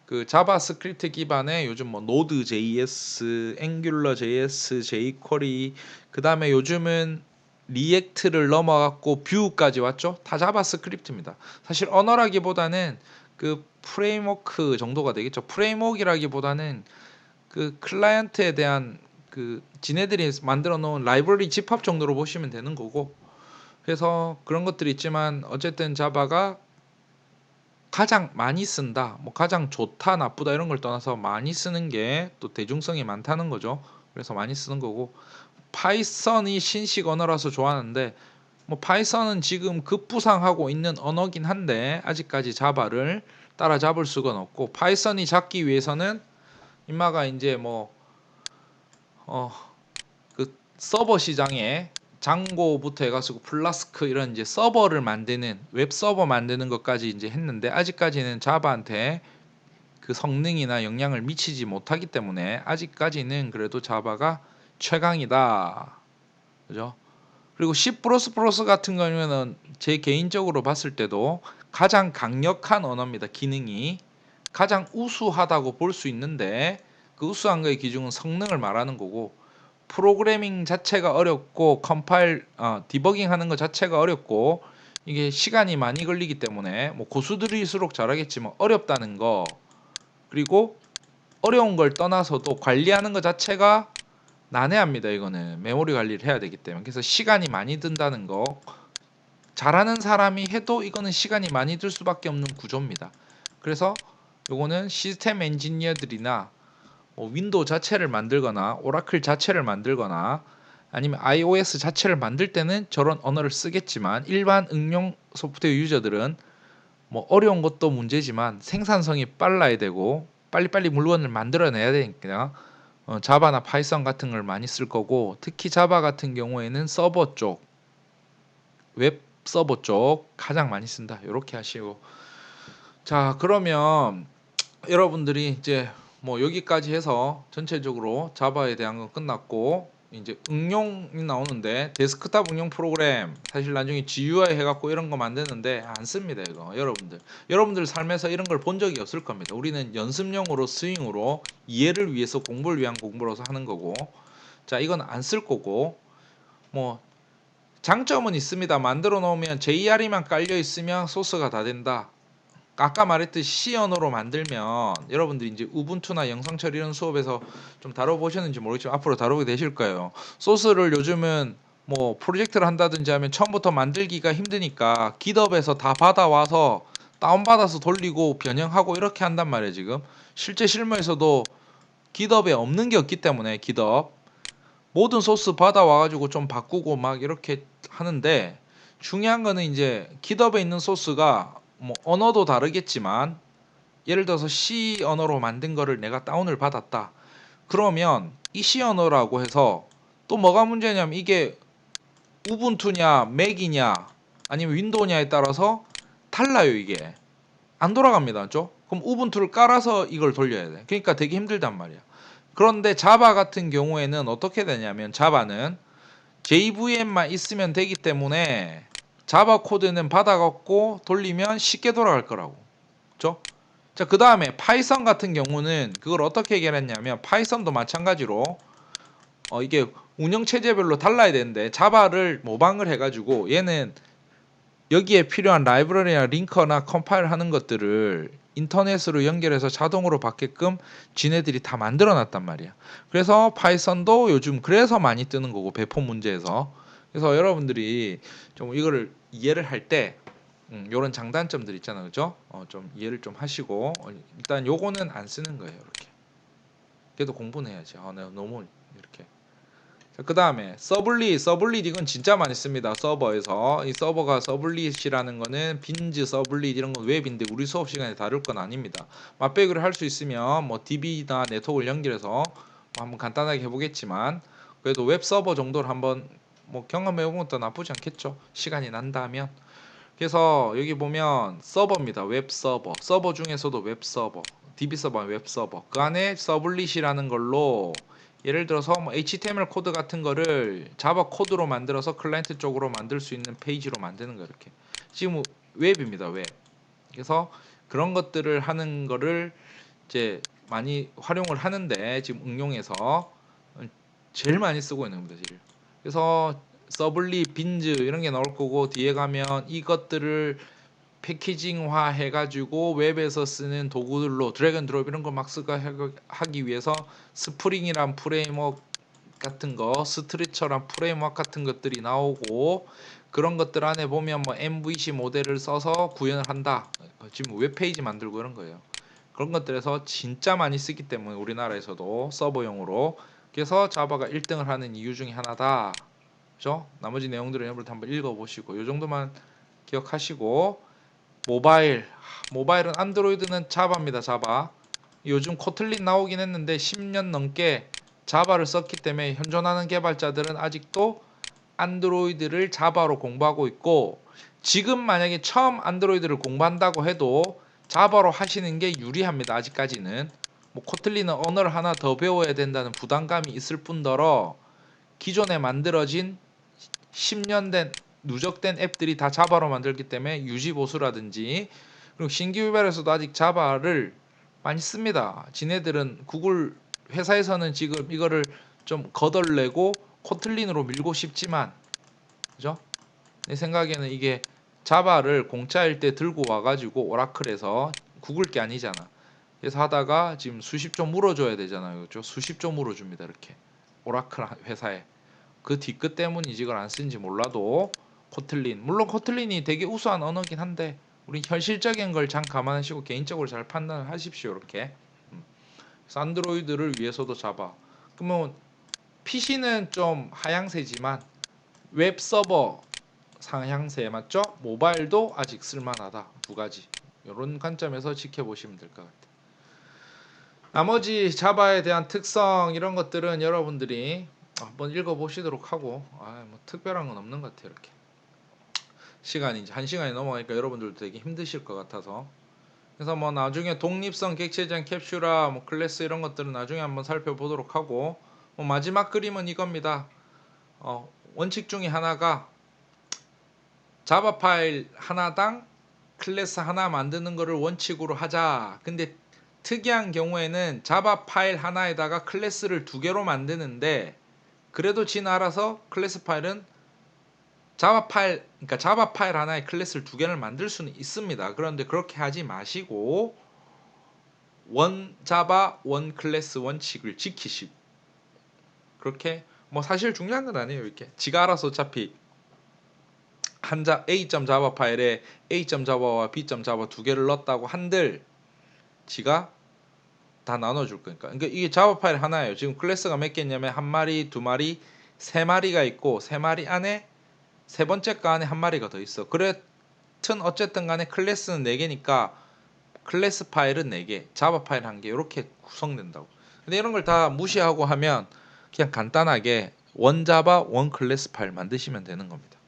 그 자바스크립트 기반의 요즘 뭐 노드 JS, 앵귤러 JS, jQuery 그 다음에 요즘은 리액트를 넘어갔고 뷰까지 왔죠. 다 자바스크립트입니다. 사실 언어라기보다는 그 프레임워크 정도가 되겠죠. 프레임워크라기보다는 그 클라이언트에 대한 그 지네들이 만들어 놓은 라이브러리 집합 정도로 보시면 되는 거고 그래서 그런 것들이 있지만 어쨌든 자바가 가장 많이 쓴다 뭐 가장 좋다 나쁘다 이런 걸 떠나서 많이 쓰는 게 또 대중성이 많다는 거죠. 그래서 많이 쓰는 거고 파이썬이 신식 언어라서 좋아하는데 뭐 파이썬은 지금 급부상하고 있는 언어긴 한데 아직까지 자바를 따라잡을 수가 없고, 파이썬이 잡기 위해서는 인마가 이제 그 서버 시장에 장고부터 해가지고 플라스크 이런 이제 서버를 만드는 웹 서버 만드는 것까지 이제 했는데, 아직까지는 자바한테 그 성능이나 영향을 미치지 못하기 때문에 아직까지는 그래도 자바가 최강이다. 그죠? 그리고 C++ 같은 경우에는 제 개인적으로 봤을 때도 가장 강력한 언어입니다. 기능이 가장 우수하다고 볼 수 있는데, 그 우수한 거의 기준은 성능을 말하는 거고, 프로그래밍 자체가 어렵고 컴파일 디버깅 하는 것 자체가 어렵고 이게 시간이 많이 걸리기 때문에 뭐 고수들일수록 잘하겠지만 어렵다는 거, 그리고 어려운 걸 떠나서도 관리하는 것 자체가 난해합니다. 이거는 메모리 관리를 해야 되기 때문에. 그래서 시간이 많이 든다는 거, 잘하는 사람이 해도 이거는 시간이 많이 들 수밖에 없는 구조입니다. 그래서 요거는 시스템 엔지니어들이나 윈도우 자체를 만들거나 오라클 자체를 만들거나 아니면 iOS 자체를 만들 때는 저런 언어를 쓰겠지만, 일반 응용 소프트웨어 유저들은 뭐 어려운 것도 문제지만 생산성이 빨라야 되고 빨리빨리 물건을 만들어내야 되니까 자바나 파이썬 같은 걸 많이 쓸 거고, 특히 자바 같은 경우에는 서버 쪽, 웹 서버 쪽 가장 많이 쓴다. 이렇게 하시고, 자 그러면 여러분들이 이제 뭐 여기까지 해서 전체적으로 자바에 대한 건 끝났고, 이제 응용이 나오는데, 데스크탑 응용 프로그램 사실 나중에 GUI 해갖고 이런 거 만드는데 안 씁니다. 이거 여러분들 삶에서 이런 걸 본 적이 없을 겁니다. 우리는 연습용으로 스윙으로 이해를 위해서 공부를 위한 공부로서 하는 거고, 자 이건 안 쓸 거고, 뭐 장점은 있습니다. 만들어 놓으면 JRE만 깔려 있으면 소스가 다 된다. 아까 말했듯이 C 언어로 만들면, 여러분들이 이제 우분투나 영상 처리 이런 수업에서 좀 다뤄보셨는지 모르겠지만 앞으로 다루게 되실 거예요. 소스를 요즘은 뭐 프로젝트를 한다든지 하면 처음부터 만들기가 힘드니까 깃허브에서 다 받아와서 다운받아서 돌리고 변형하고 이렇게 한단 말이에요. 지금 실제 실무에서도 깃허브에 없는 게 없기 때문에, 깃허브 모든 소스 받아와가지고 좀 바꾸고 막 이렇게 하는데, 중요한 거는 이제 깃허브에 있는 소스가 뭐 언어도 다르겠지만, 예를 들어서 C 언어로 만든 거를 내가 다운을 받았다. 그러면 이 C 언어라고 해서 또 뭐가 문제냐면, 이게 우분투냐 맥이냐 아니면 윈도우냐에 따라서 달라요. 이게 안 돌아갑니다. 맞죠? 그럼 우분투를 깔아서 이걸 돌려야 돼. 그러니까 되게 힘들단 말이야. 그런데 자바 같은 경우에는 어떻게 되냐면, 자바는 JVM만 있으면 되기 때문에 자바 코드는 받아갖고 돌리면 쉽게 돌아갈 거라고. 그렇죠? 자, 그 다음에 파이썬 같은 경우는 그걸 어떻게 해결했냐면, 파이썬도 마찬가지로 이게 운영체제별로 달라야 되는데, 자바를 모방을 해가지고 얘는 여기에 필요한 라이브러리나 링커나 컴파일 하는 것들을 인터넷으로 연결해서 자동으로 받게끔 지네들이 다 만들어 놨단 말이야. 그래서 파이썬도 요즘 그래서 많이 뜨는 거고, 배포 문제에서. 그래서 여러분들이 좀 이거를 이해를 할 때 요런 장단점들 있잖아요. 그죠? 좀 이해를 좀 하시고, 일단 요거는 안 쓰는 거예요. 이렇게. 그래도 공부는 해야지. 내가 너무 이렇게. 그 다음에 서블릿 이건 진짜 많이 씁니다. 서버에서. 이 서버가 서블릿이라는 거는 빈즈 서블릿 이런 건 웹인데 우리 수업 시간에 다룰 건 아닙니다. 맛배기를 할 수 있으면 뭐 DB나 네트워크를 연결해서 뭐 한번 간단하게 해보겠지만, 그래도 웹 서버 정도를 한번 뭐 경험해보는 것도 나쁘지 않겠죠. 시간이 난다면. 그래서 여기 보면 서버입니다. 웹 서버. 서버 중에서도 웹 서버, DB 서버, 웹 서버. 그 안에 서블릿이라는 걸로 예를 들어서 뭐 HTML 코드 같은 거를 자바 코드로 만들어서 클라이언트 쪽으로 만들 수 있는 페이지로 만드는 거, 이렇게. 지금 웹입니다. 웹. 그래서 그런 것들을 하는 거를 이제 많이 활용을 하는데, 지금 응용해서 제일 많이 쓰고 있는 겁니다. 지금. 그래서 서블릿, 빈즈 이런 게 나올 거고, 뒤에 가면 이것들을 패키징화 해가지고 웹에서 쓰는 도구들로 드래그 앤 드롭 이런 거 막 하기 위해서 스프링이란 프레임워크 같은 거, 스트리처란 프레임워크 같은 것들이 나오고, 그런 것들 안에 보면 뭐 MVC 모델을 써서 구현을 한다. 지금 웹페이지 만들고 이런 거예요. 그런 것들에서 진짜 많이 쓰기 때문에 우리나라에서도 서버용으로. 그래서 자바가 1등을 하는 이유 중에 하나다. 그죠? 나머지 내용들은 여러분 한번 읽어보시고 이 정도만 기억하시고, 모바일은 안드로이드는 자바입니다. 자바. 요즘 코틀린 나오긴 했는데 10년 넘게 자바를 썼기 때문에 현존하는 개발자들은 아직도 안드로이드를 자바로 공부하고 있고, 지금 만약에 처음 안드로이드를 공부한다고 해도 자바로 하시는 게 유리합니다. 아직까지는. 뭐 코틀린은 언어를 하나 더 배워야 된다는 부담감이 있을 뿐더러 기존에 만들어진 10년 된 누적된 앱들이 다 자바로 만들기 때문에 유지 보수라든지, 그리고 신규 개발에서도 아직 자바를 많이 씁니다. 지네들은 구글 회사에서는 지금 이거를 좀 거덜내고 코틀린으로 밀고 싶지만, 그죠? 내 생각에는 이게 자바를 공짜일 때 들고 와가지고 오라클에서 구글 게 아니잖아. 그래서 하다가 지금 수십조 물어줘야 되잖아요. 그죠? 수십조 물어줍니다. 이렇게 오라클 회사에. 그 뒤끝 때문인지 이걸 안 쓰는지 몰라도 코틀린, 물론 코틀린이 되게 우수한 언어긴 한데 우리 현실적인 걸 잘 감안하시고 개인적으로 잘 판단을 하십시오. 이렇게. 그래서 안드로이드를 위해서도 자바. 그러면 PC는 좀 하향세지만 웹 서버 상향세 맞죠? 모바일도 아직 쓸만하다. 두 가지. 이런 관점에서 지켜보시면 될 것 같아요. 나머지 자바에 대한 특성 이런 것들은 여러분들이 한번 읽어보시도록 하고, 뭐 특별한 건 없는 것 같아요. 이렇게 시간이 이제 1시간이 넘어가니까 여러분들도 되게 힘드실 것 같아서, 그래서 뭐 나중에 독립성, 객체적 캡슐화, 뭐 클래스 이런 것들은 나중에 한번 살펴보도록 하고, 뭐 마지막 그림은 이겁니다. 원칙 중에 하나가 자바 파일 하나당 클래스 하나 만드는 거를 원칙으로 하자. 근데 특이한 경우에는 자바 파일 하나에다가 클래스를 2개로 만드는데, 그래도 지는 알아서 클래스 파일은 그러니까 자바 파일 하나에 클래스를 2개를 만들 수는 있습니다. 그런데 그렇게 하지 마시고 원 자바 원 클래스 원칙을 지키시고, 그렇게 뭐 사실 중요한 건 아니에요. 이렇게 지가 알아서 어차피 A.java 파일에 A.java와 B.java 2개를 넣었다고 한들 지가 다 나눠줄 거니까. 그러니까 이게 자바 파일 하나예요. 지금 클래스가 몇 개냐면 1마리, 2마리, 3마리가 있고 3마리 안에 세 번째 거 안에 1마리가 더 있어. 그랬든 어쨌든 간에 클래스는 4개니까 클래스 파일은 4개, 자바 파일 1개 이렇게 구성된다고. 근데 이런 걸 다 무시하고 하면 그냥 간단하게 원 자바 원 클래스 파일 만드시면 되는 겁니다.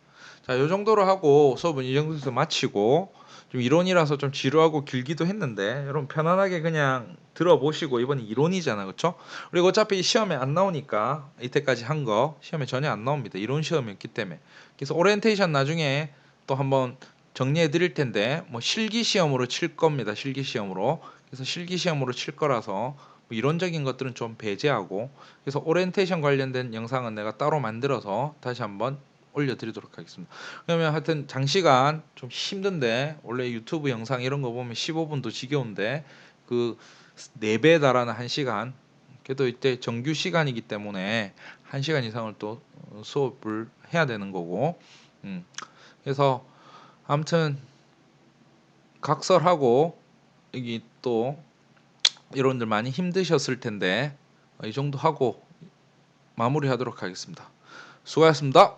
자, 요 정도로 하고 수업은 이 정도에서 마치고, 좀 이론이라서 좀 지루하고 길기도 했는데 여러분 편안하게 그냥 들어보시고, 이번이 이론이잖아, 그렇죠? 그리고 어차피 시험에 안 나오니까 이때까지 한 거 시험에 전혀 안 나옵니다. 이론 시험이었기 때문에. 그래서 오리엔테이션 나중에 또 한번 정리해 드릴 텐데, 뭐 실기 시험으로 칠 겁니다. 실기 시험으로. 그래서 실기 시험으로 칠 거라서 뭐 이론적인 것들은 좀 배제하고, 그래서 오리엔테이션 관련된 영상은 내가 따로 만들어서 다시 한번 올려드리도록 하겠습니다. 그러면 하여튼 장시간 좀 힘든데, 원래 유튜브 영상 이런 거 보면 15분도 지겨운데 그 4배에 달하는 1시간, 그래도 이때 정규 시간이기 때문에 1시간 이상을 또 수업을 해야 되는 거고, 그래서 아무튼 각설하고, 여기 또 여러분들 많이 힘드셨을 텐데 이 정도 하고 마무리하도록 하겠습니다. 수고하셨습니다.